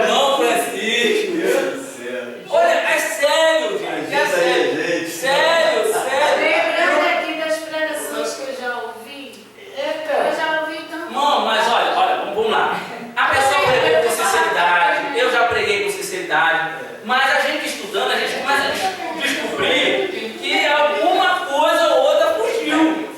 Não, Francisco. Meu Deus do céu. Olha, é sério, gente. É sério. Sério, sério. Lembrando aqui das pregações que eu já ouvi. Eu já ouvi tanto. Não, mas olha, vamos lá. A pessoa pregou com sinceridade, eu já preguei com sinceridade, mas a gente estudando, a gente começa a descobrir que alguma coisa ou outra fugiu.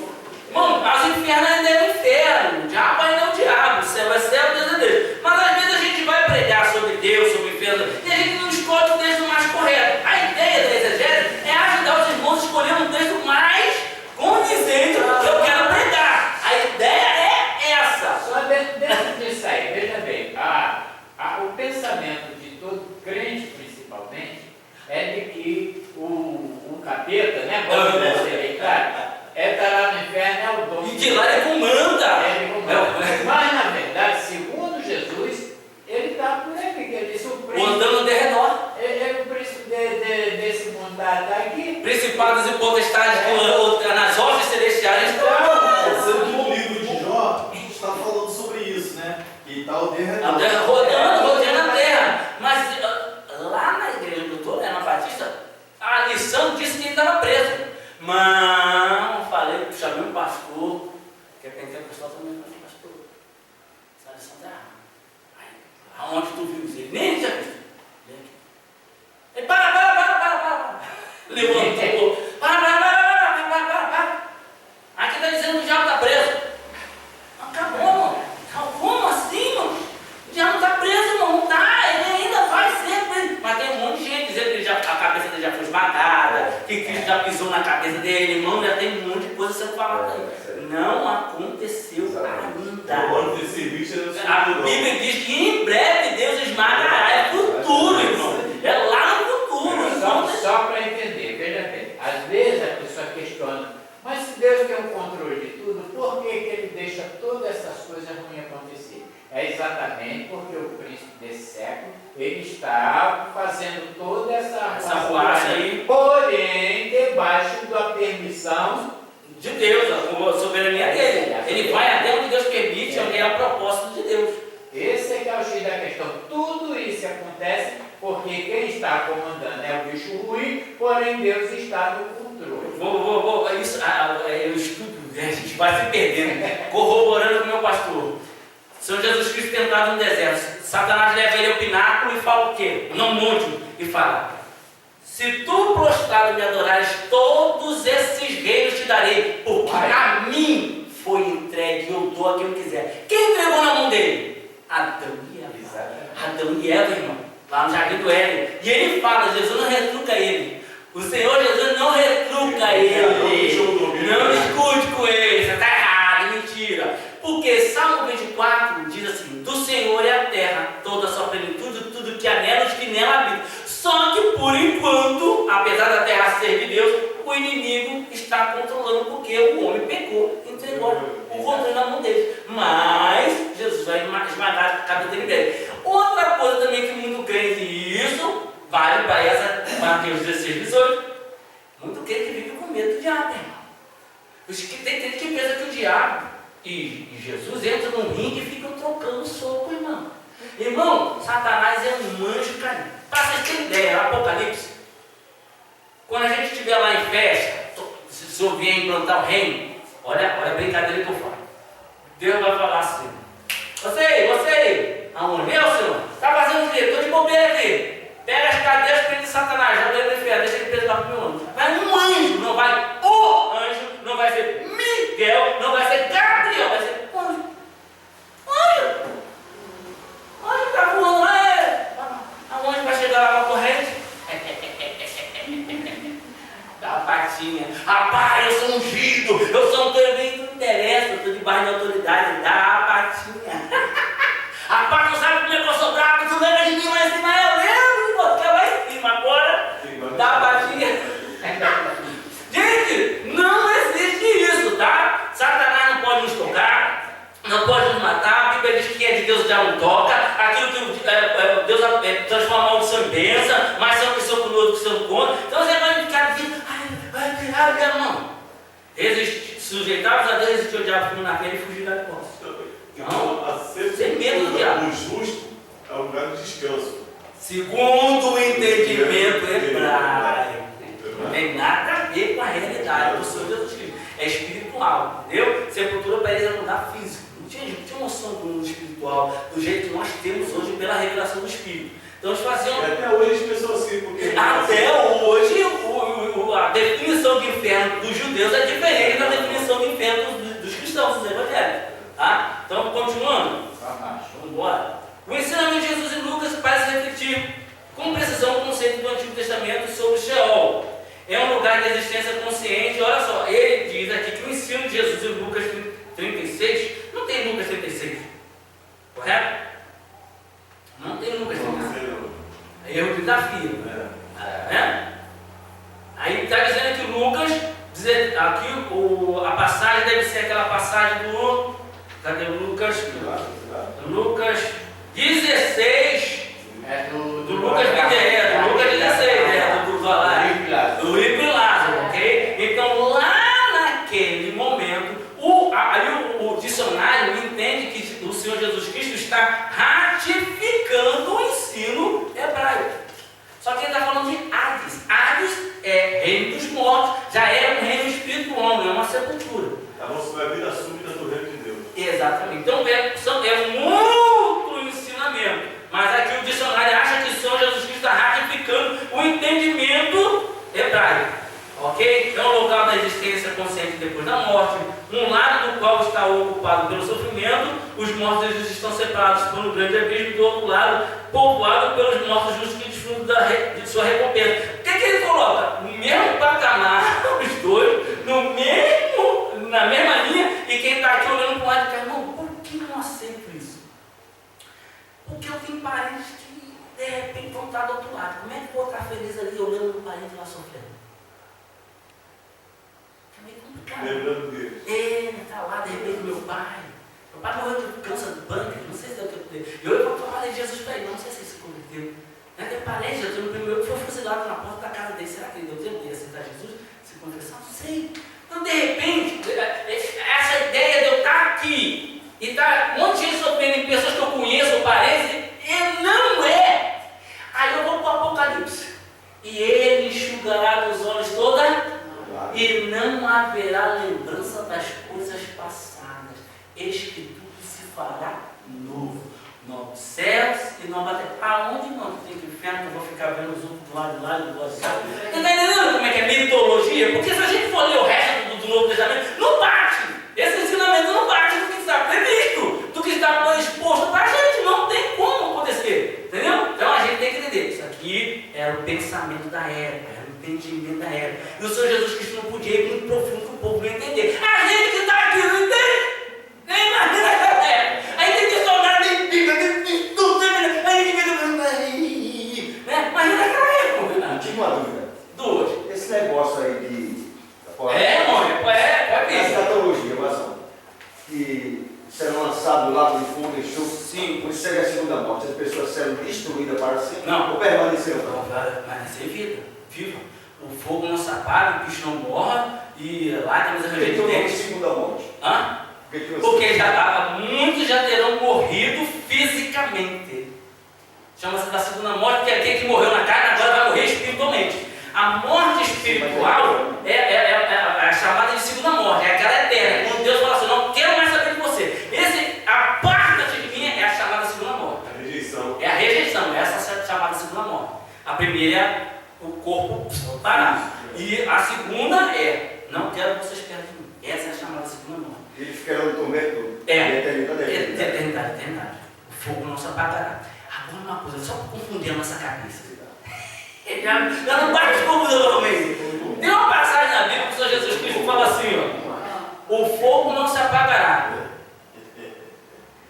Irmão, as infernas ainda é o inferno, o diabo ainda é o diabo, o céu é céu, Deus é Deus. Mas às vezes a gente vai pregar sobre Deus, sobre o inferno, e a gente não escolhe o texto mais correto. A ideia da exegese é ajudar os irmãos a escolher um texto mais condizente com o que eu quero pregar. A ideia é essa. Só dentro disso aí, veja bem, o pensamento de todo crente, principalmente, é de que o capeta, né, vamos dizer, claro, estará no inferno, é o dono. E de lá ele comanda. Ele comanda. Mas, na verdade, segundo Jesus, ele está por aí, porque ele disse o príncipe. Andando de redor. Ele é o príncipe desse mundo está aqui. Principados e potestades nas hostes celestiais. Sendo que no livro de Jó, está falando sobre isso, né? E está o derredor. Rodeando a terra. Mas lá na igreja do doutor, na Batista, a lição disse que ele estava preso. Mas falei, chamei um pastor, que é pentecostal também, pastor. Essa lição está errada. Aonde tu viu isso? Ele nem tinha visto. Ele para. Levantou. Para. Aqui está dizendo que o diabo está preso. Acabou, mano. Como assim, mano? O diabo está preso, mano. Não está. Ele ainda vai ser preso. Mas tem um monte de gente dizendo que a cabeça dele já foi esmagada, que Cristo já pisou na cabeça dele, irmão. Já tem um monte de coisa sendo falada aí. Não aconteceu ainda. O ano de serviço é A Bíblia diz que em breve Deus esmagará. É futuro, irmão. É lá no futuro. Então, Só para entender, veja bem, às vezes a pessoa questiona, mas se Deus tem o controle de tudo, por que Ele deixa todas essas coisas ruins acontecer? É exatamente porque o príncipe desse século, ele está fazendo toda essa boate aí, porém debaixo da permissão de Deus, a soberania dele. Ele vai propósito de Deus. Esse é que é o X da questão. Tudo isso acontece porque quem está comandando é o bicho ruim, porém Deus está no controle. Isso, eu estudo, a gente vai se perdendo, corroborando com o meu pastor. Senhor Jesus Cristo tentado no deserto. Satanás leva ele ao pináculo e fala o quê? Não monte, e fala: se tu prostrado me adorares, todos esses reinos te darei, porque a mim foi entregue, eu dou a quem eu quiser. Quem entregou na mão dele? Adão e Eva. Adão e Eva, irmão, lá no jardim do Éden. E ele fala, Jesus não retruca ele. O Senhor Jesus não retruca ele. Não discute com ele, você está errado, mentira. Porque Salmo 24 diz assim: do Senhor é a terra, toda a sua plenitude, tudo que há nela, os que nela habitam. Só que por enquanto, apesar da terra ser de Deus, o inimigo está controlando, porque o homem pecou, entregou o controle na mão dele. Mas Jesus vai esmagar a cabeça dele. Outra coisa também que muito crente, e isso vale para essa Mateus 16, 18. Muito crente vive com medo do diabo, irmão. Tem crente que pensa que o diabo e Jesus entram no ringue e ficam trocando soco, irmão. Irmão, Satanás é um anjo caído. Para vocês terem ideia, Apocalipse, quando a gente estiver lá em festa, se o Senhor vier implantar o reino, olha a brincadeira que eu falo. Deus vai falar assim: você, aonde? Eu, Senhor, está fazendo o quê? Estou de bobeira aqui. Pega as cadeiras, prende Satanás, joga ele no inferno, deixa ele preso lá para o meu anjo. Vai um anjo, não vai o anjo, não vai ser Miguel, não vai ser Gabriel, vai ser anjo. Anjo está voando lá, aonde vai chegar lá na corrente? Dá a patinha. Rapaz, eu sou ungido, eu sou um tremendo, não interessa, eu estou debaixo de autoridade, dá a patinha. Rapaz, não sabe como é que eu sou bravo, tu lembra de mim lá em cima, eu lembro, você lá em cima, agora dá a patinha. Gente, não existe isso, tá? Satanás não pode nos tocar, não pode nos matar. A Bíblia diz que é de Deus já não toca. Aquilo que Deus transforma a maldição em bênção, mas são pessoas conosco que são contra. Então você vai ficar dizendo: ai, não. Resistir, sujeitar-vos a Deus, resistir ao diabo, como na pele e fugir da costa. Não, sem medo do diabo. O justo é um lugar de descanso. Segundo o entendimento hebraico. Não tem nada a ver com a realidade do Senhor Jesus Cristo. É espiritual, entendeu? Sepultura para eles é um lugar físico. Não tinha noção do mundo espiritual, do jeito que nós temos hoje pela revelação do Espírito. Então eles faziam. E até hoje eles pensam assim, porque. Até hoje a definição de inferno dos judeus é diferente da definição de inferno dos cristãos, dos evangélicos. Tá? Então, continuando. Vamos embora. O ensinamento de Jesus em Lucas parece refletir com precisão o conceito do Antigo Testamento sobre Sheol. É um lugar de existência consciente. Olha só, ele diz aqui que o ensino de Jesus em Lucas 36, não tem Lucas 36, correto? Não tem Lucas 36. É erro de desafio. Né? Aí está dizendo que Lucas, aqui a passagem deve ser aquela passagem do. Cadê o Lucas? Lucas 16. Do Lucas 16, do Rico e Lázaro, ok? Então lá naquele momento, o dicionário entende que o Senhor Jesus Cristo está ratificando o ensino hebraico. Só que ele está falando de Hades. Hades é reino dos mortos, já é um reino espiritual, não é uma sepultura. É a vida súbita do reino de Deus. Exatamente. Então é um outro ensinamento. Mas aqui o dicionário acha que o Senhor Jesus Cristo está ratificando o entendimento hebraico. Ok? É um local da existência consciente depois da morte, um lado do qual está ocupado pelo sofrimento, os mortos estão separados por um grande abismo, do outro lado, povoado pelos mortos justos que desfrutam de sua recompensa. O que ele coloca? No mesmo patamar, os dois, na mesma linha, e quem está aqui olhando para o lado e diz: irmão, por que eu não aceito isso? Porque eu tenho parentes que de repente vão estar do outro lado. Como é que eu vou estar feliz ali olhando o parente lá sofrendo? É meio complicado. Lembrando dele. Ele está lá, de repente, meu pai morreu de câncer do pâncreas, não sei se é o que eu vou falar de Jesus para ele, não sei se ele se converteu. Tem parente, eu fui fuzilado na porta da casa dele, será que ele deu tempo de aceitar Jesus? Se confessar? Não sei. Então, de repente, essa ideia de eu estar aqui e estar um monte de gente sofrendo pessoas que eu conheço, parentes, e não é. Aí eu vou para o Apocalipse. E ele enxugará dos olhos toda, e não haverá lembrança das coisas passadas. Eis que tudo se fará novo. Novos céus e nova terra. Aonde não tem que inferno que eu vou ficar vendo os outros do lado de lá e do lado de cá? Você está entendendo como é que é mitologia? Porque se a gente for ler o resto do Novo Testamento, não bate. Esse ensinamento não bate do que está previsto, do que está exposto para a gente. Não tem como acontecer. Entendeu? Então a gente tem que entender. Isso aqui era o pensamento da época, era o entendimento da época. E o Senhor Jesus Cristo não podia ir muito profundo que o povo não entender. A gente que está aqui não entende. Nem imagina essa época. Aí tem dicionário, nem Bíblia, nem tudo. Aí que fica. Imagina aquela época. Tinha uma dúvida. Duas. Esse negócio aí de. É escatologia, que serão lançados lá no fundo e enxuto. Sim. Por isso seria a segunda morte. As pessoas serão destruídas para sempre. Não. Ou permaneceram para Permanecer viva. O fogo não se apaga, o bicho não morra, e lá temos a Por que não revidência. segunda morte? Hã? Porque muitos já terão morrido fisicamente. Chama-se da segunda morte, porque aquele que morreu na carne agora vai morrer espiritualmente. A morte espiritual é a chamada de segunda morte, é aquela eterna. Quando Deus fala assim, não quero mais saber de você. Aparta-te de mim é a chamada segunda morte. A rejeição. É a rejeição, essa é a chamada segunda morte. A primeira é o corpo parar. E a segunda é, não quero que vocês percam de mim. Essa é a chamada segunda morte. Eles ficarão no tormento É. eternidade. O fogo não se apagará. Agora uma coisa, só para confundir a nossa cabeça. Já não bate confusão normalmente. Tem uma passagem na Bíblia que o Senhor Jesus Cristo fala assim, ó. O fogo não se apagará.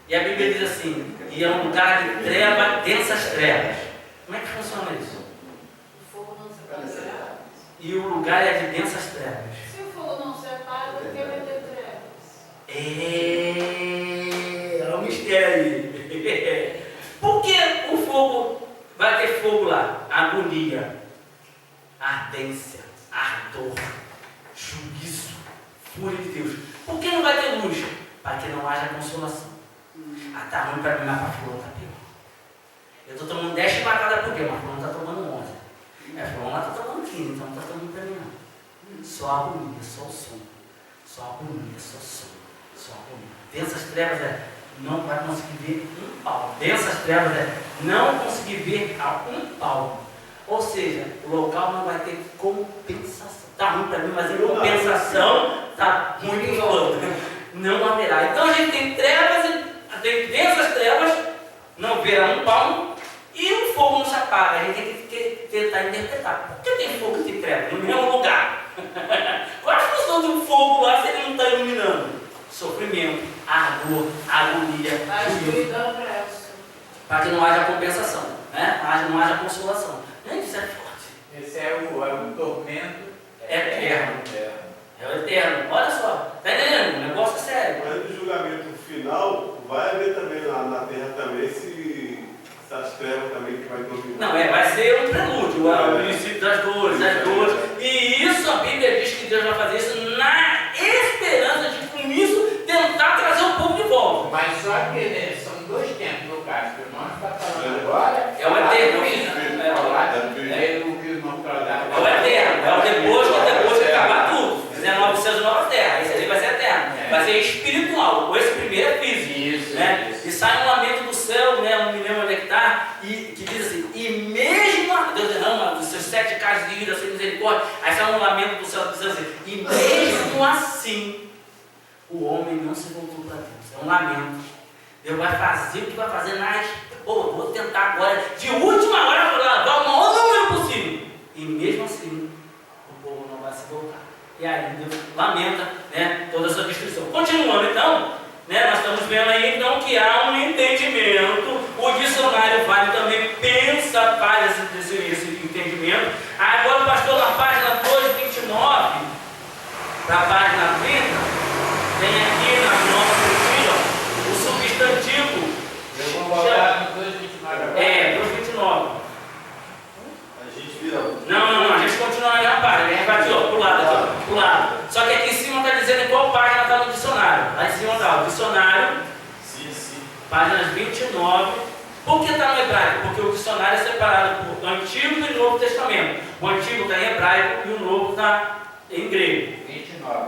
E a Bíblia diz assim, e é um lugar de treva, densas trevas. Como é que funciona isso? O fogo não se apagará. E o lugar é de densas trevas. Se o fogo não se apaga, o que vai ter trevas? É um mistério aí. Por que o fogo vai ter fogo lá? Agonia, ardência, ardor, juízo, fúria de Deus. Por que não vai ter luz? Para que não haja consolação. Tá ruim para mim, mas para fulano tá pior. Eu estou tomando 10 chibatadas por quê? Mas fulano está tomando 11. Fulano lá está tomando 15, então não está tomando para mim não. Só agonia, só o som. Só agonia, só som. Só agonia. Densas trevas não vai conseguir ver um palmo. Densas trevas não conseguir ver a um palmo. Ou seja, o local não vai ter compensação. Está ruim para mim, mas em compensação está muito fulano. Não haverá. Então a gente tem trevas, tem densas trevas, não verá um palmo, e o fogo não se apaga. A gente tem que tentar interpretar. Por que tem fogo e tem trevas no mesmo lugar? Qual a função de um fogo lá se ele não está iluminando? Sofrimento, ardor, agonia, para que não haja compensação, né? Não haja consolação. Gente, isso é forte. Esse é o tormento eterno. É o eterno. Olha só, está entendendo? O negócio é sério. Mas no julgamento final, vai haver também na terra também essas trevas também que vai dominar. Não, vai ser um prelúdio, o princípio das dores. E isso a Bíblia diz que Deus vai fazer isso na esperança de, com isso, tentar trazer o povo de volta. Mas só que né, são dois tempos, no caso, que o irmão está falando agora. É o eterno. O que o irmão falou é o eterno. É o depois que acabar tudo. 19 céus e nova terra. Esse aí vai ser eterno. Vai ser espiritual. Esse primeiro é físico. Isso, né? isso. E sai um lamento do céu, né? Não me lembro onde é que está. E que diz assim: e mesmo Deus derrama dos seus 7 casas de ira sem misericórdia. Aí sai um lamento do céu dizendo assim: e mesmo assim, o homem não se voltou para Deus. É um lamento. Deus vai fazer o que vai fazer nas. Vou tentar agora, de última hora, para dar o maior número possível. E mesmo assim, o povo não vai se voltar. E aí Deus lamenta, né, toda essa destruição. Continuando então, né, nós estamos vendo aí então que há um entendimento. O dicionário Vale também pensa, faz esse entendimento. Agora o pastor na página 229, para a página 30, tem aqui na nossa cultura o substantivo. Eu vou voltar no 229. 229. A gente vira. Não, a gente continua na mesma página, a gente vai aqui, ó, pro lado. Só que aqui em cima está dizendo em qual página está no dicionário. Lá em cima está o dicionário. Sim. páginas 29. Por que está no hebraico? Porque o dicionário é separado por Antigo e Novo Testamento. O Antigo está em hebraico e o Novo está em grego.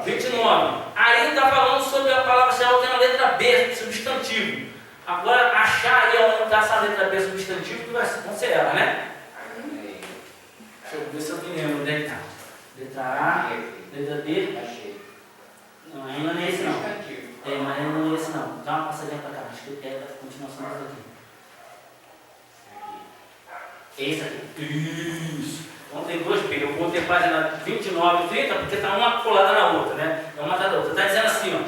29. Aí está falando sobre a palavra Sheol, que é na letra B, substantivo. Agora, achar e aumentar essa letra B substantivo, que vai ser ela, né? Deixa eu ver se eu me lembro onde é que está. Letra A, letra B. Achei. Não, ainda não é esse não. Mas ainda não é esse não. Dá uma passadinha para cá. Acho que é a continuação dessa aqui. Esse aqui. Isso. Então tem dois B. Eu vou ter página 29 e 30, porque está uma colada na outra, né? É uma da outra. Está dizendo assim, ó.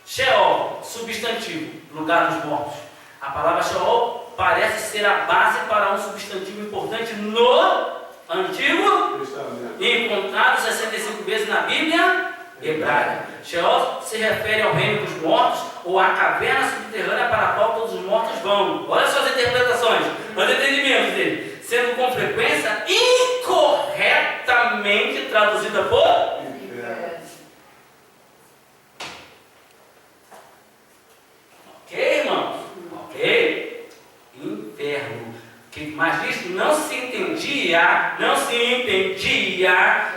Sheol, substantivo, lugar dos mortos. A palavra Sheol parece ser a base para um substantivo importante no Antigo e encontrado 65 vezes na Bíblia hebraica. Sheol se refere ao reino dos mortos ou à caverna subterrânea para a qual todos os mortos vão. Olha só as interpretações, os entendimentos dele. Sendo com frequência incorretamente traduzida por ok, irmãos? Ok? Inferno. Mas isso não se entendia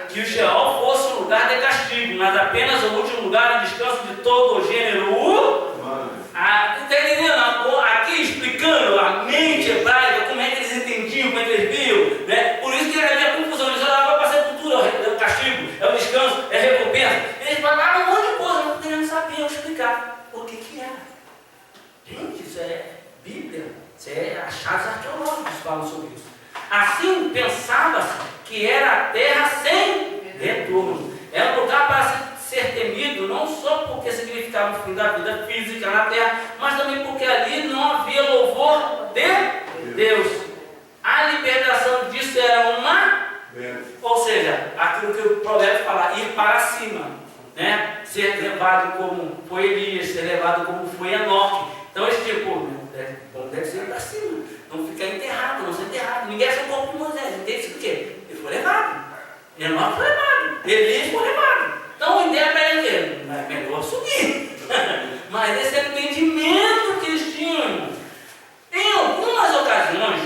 que o Sheol fosse um lugar de castigo, mas apenas o último lugar de descanso de todo o gênero humano. Está entendendo? Aqui explicando a mente hebraica, como é que eles entendiam, como é que eles viam, né? Por isso que havia confusão. Eles olhavam para a sepultura, é o castigo, é o descanso, é a recompensa. Eles falavam um monte de coisa, não queriam saber explicar o que era. Gente, isso é Bíblia, isso é achados arqueológicos que falam sobre isso. Assim pensava-se que era a terra sem retorno. Era um lugar para ser temido, não só porque significava o fim da vida física na terra, mas também porque ali não havia louvor de Deus. A libertação disso era uma, ou seja, aquilo que o provérbio fala, ir para cima, né? Ser levado como foi Elias, ser levado como foi Enoque. Então esse tipo, deve ser para cima, não ficar enterrado, não ser enterrado. Ninguém achou o corpo de Moisés, entende isso do quê? Ele foi levado. Enoque foi levado, Elias foi levado. Então a ideia para ele é melhor subir. Mas esse é o entendimento que eles tinham. Em algumas ocasiões,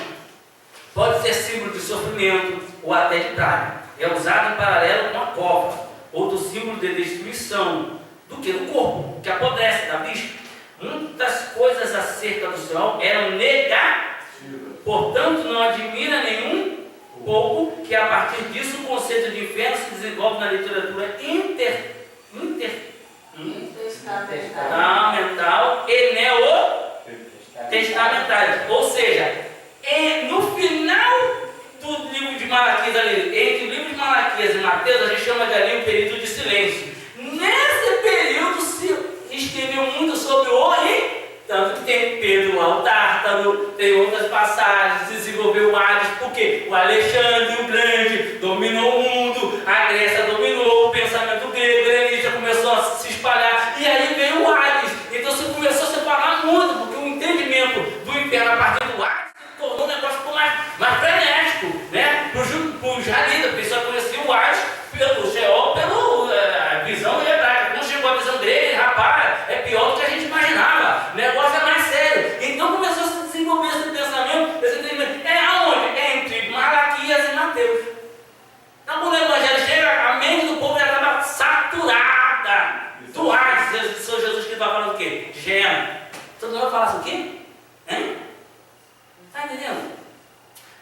pode ser símbolo de sofrimento ou até de praga. É usado em paralelo com a cova, ou do símbolo de destruição, do que? Do corpo, que apodrece, da vista. Muitas coisas acerca do Senhor eram negativas. Portanto, não admira nenhum pouco que a partir disso o conceito de inferno se desenvolve na literatura intertestamental e neotestamentária. Ou seja, no final do livro de Malaquias, entre o livro de Malaquias e Mateus, a gente chama de ali um período de silêncio. Nesse período se escreveu muito sobre o tanto que tem Pedro lá, o Tártaro, tem outras passagens, desenvolveu o Hades, porque o Alexandre o Grande dominou o mundo, a Grécia dominou, o pensamento grego, a religião começou a se espalhar, e aí veio o Hades. Então você começou a separar muito, porque o entendimento do inferno a partir do Hades se tornou um negócio mais frenético, né? Para o Jarida, a pessoa conhecia o Hades pelo Sheol, pela visão hebraica. Quando chegou a visão grega, rapaz, é pior do que a gente imaginava. O negócio é mais sério. Então começou a se desenvolver esse pensamento, esse entendimento. É aonde? É entre Malaquias e Mateus. Então quando o Evangelho chega, a mente do povo já estava saturada do Hades. O Senhor Jesus que estava falando o quê? De Geena. Todo mundo fala assim, o quê? Hein? Está entendendo?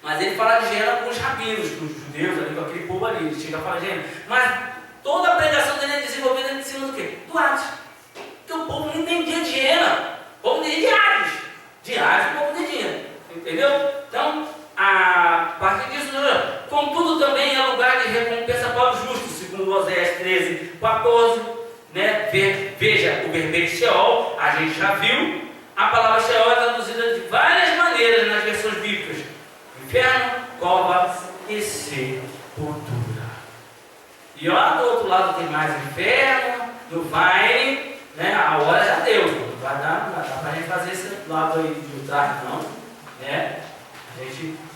Mas ele fala de Geena com os rabinos, com os judeus, ali, com aquele povo ali. Ele chega a falar de Geena. Mas toda a pregação dele é desenvolvida em cima do quê? Do Hades. Porque o povo não entendia de Geena. O povo entendia de Hades. De Hades o povo entendia. Entendeu? Então, a partir disso, contudo também é lugar de recompensa para os justos, segundo Oséias 13, 14. Né? Veja o verbete Sheol, a gente já viu. A palavra Sheol é traduzida de várias maneiras nas versões bíblicas: inferno, cova e sepultura. E ó, do outro lado tem mais inferno, no vai, né? A hora já deu. Não vai dar para a gente fazer esse lado aí do traje, não. Né?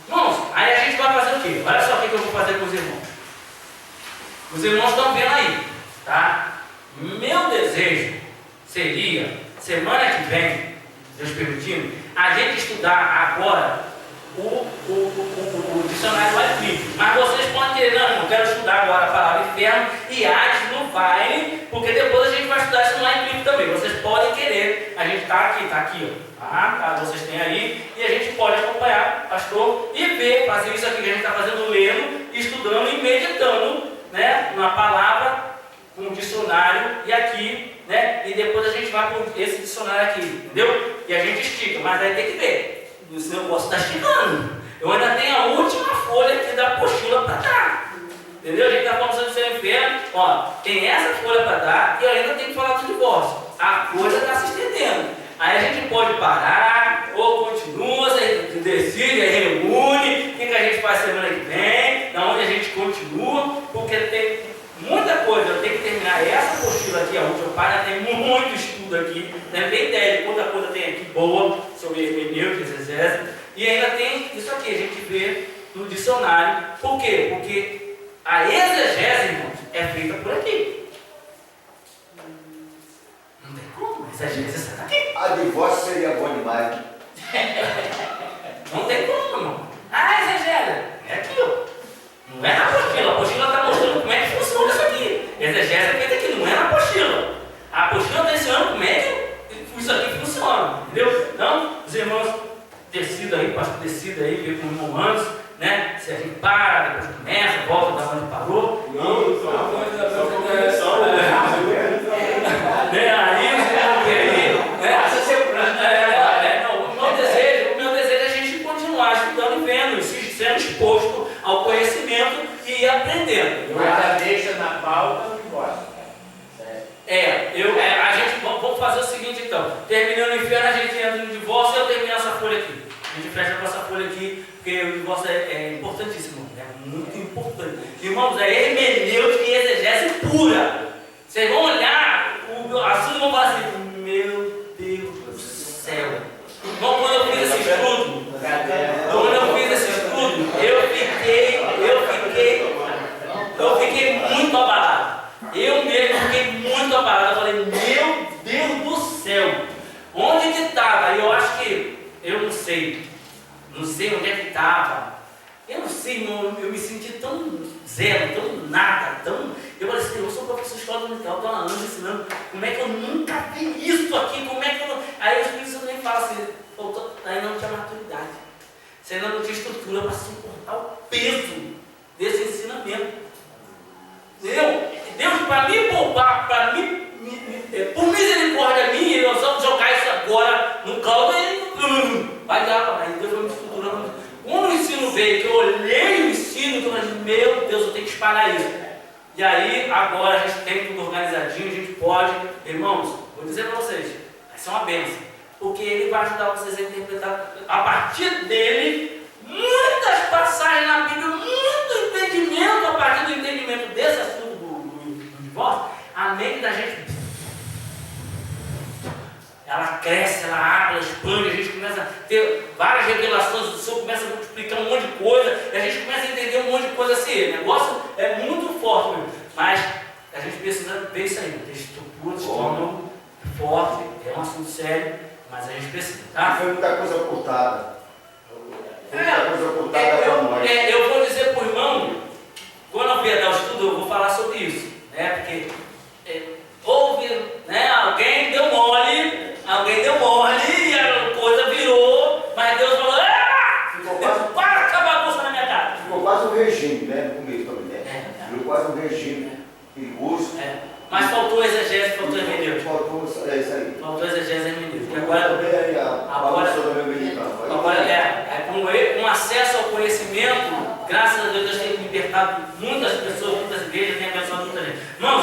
Irmãos, aí a gente vai fazer o quê? Olha só o que eu vou fazer com os irmãos. Os irmãos estão vendo aí, tá? Meu desejo seria, semana que vem, Deus permitindo, a gente estudar agora o dicionário Wycliffe. Mas vocês podem querer, não, eu quero estudar agora a palavra inferno e Hades no Vine, porque depois a gente vai estudar isso no Wycliffe também. vocês podem querer. A gente está aqui, ó. Tá? Vocês têm aí. E a gente pode acompanhar, pastor, e ver, fazer isso aqui que a gente está fazendo, lendo, estudando e meditando, né, na palavra, com o dicionário e aqui, né? E depois a gente vai com esse dicionário aqui, entendeu? E a gente estica, mas aí tem que ver. Esse negócio está esticando. Eu ainda tenho a última folha aqui da apostila para dar. Entendeu? A gente está falando sobre o seu inferno. Ó, tem essa folha para dar e eu ainda tenho que falar do divórcio. A coisa está se estendendo. Aí a gente pode parar, ou continua, você decide, reúne, o que a gente faz semana que vem, da onde a gente continua, porque tem muita coisa. Eu tenho que terminar essa apostila aqui, a última página, tem muito estudo aqui, não tem ideia de quanta coisa tem aqui boa sobre hermenêutica, exegese, e ainda tem isso aqui, a gente vê no dicionário. Por quê? Porque a exegese, irmãos, é feita por aqui. Não tem como, a exegese está aqui. A divórcio seria bom demais. Não tem como, irmão. Ah, exegese, é aqui, ó. Não é na apostila. A apostila está mostrando como é que funciona isso aqui. Exegese é feita aqui, não é na apostila. A apostila está ensinando como é que isso aqui funciona, entendeu? Então, os irmãos decidam aí, pastor, decida aí, ver com os Romanos, né? Se a gente para, depois começa, volta da onde parou. O meu desejo é a gente continuar estudando e vendo, e sendo exposto ao conhecimento e ir aprendendo. Mas já deixa na pauta o divórcio. A gente vamos fazer o seguinte então. Terminando o inferno, a gente entra no divórcio e eu termino essa folha aqui. A gente fecha com essa folha aqui, porque o divórcio é importantíssimo, é muito importante. Irmãos, é hermenêutica e exegese pura. Vocês vão olhar o assunto e vão falar assim, meu Deus do céu. Irmão, quando eu fiz esse estudo, eu fiquei muito abalado. Eu mesmo fiquei muito abalado. Eu falei, meu Deus do céu, onde que estava? Eu acho que, eu não sei onde é que estava. Eu não sei, irmão, eu me senti tão zero, tão nada, eu falei assim, eu sou professor de escola dominical, estou há anos ensinando, como é que eu nunca vi isso aqui, como é que eu não... Aí o Espírito Santo nem fala assim, ainda não tinha maturidade, você ainda não tinha estrutura para suportar o peso desse ensinamento. Entendeu? Deus, para me poupar, por misericórdia minha, nós vamos jogar isso agora no caldo e vai dar, aí Deus vai me estruturando. Quando o ensino veio, que eu olhei o ensino, que eu falei, meu Deus, eu tenho que espalhar isso. E aí, agora a gente tem tudo organizadinho, a gente pode, irmãos, vou dizer para vocês, vai ser uma bênção, porque ele vai ajudar vocês a interpretar, a partir dele, muitas passagens na Bíblia, muito entendimento, a partir do entendimento desse assunto do divórcio, a mente da gente, ela cresce, ela abre, ela expande, a gente começa a ter várias revelações, o Senhor começa a multiplicar um monte de coisa, e a gente começa a entender um monte de coisa assim. O negócio é muito forte mesmo, mas a gente precisa ver isso aí, ter estrutura, estômago forte, é um assunto sério, mas a gente precisa, tá? Foi muita coisa ocultada. Eu vou dizer para o irmão, quando eu vier dar o estudo, eu vou falar sobre isso, né? Porque houve, né? Alguém deu mole e a coisa virou, mas Deus falou, para acabar a bolsa na minha cara. Ficou quase um regime, né? No começo também, né? Ficou quase um regime perigoso. Mas faltou exegese, faltou hermenêutica. Faltou isso aí. Faltou exegese e hermenêutica. Com acesso ao conhecimento, graças a Deus, Deus tem libertado muitas pessoas, muitas igrejas, tem abençoado muita gente. Irmãos,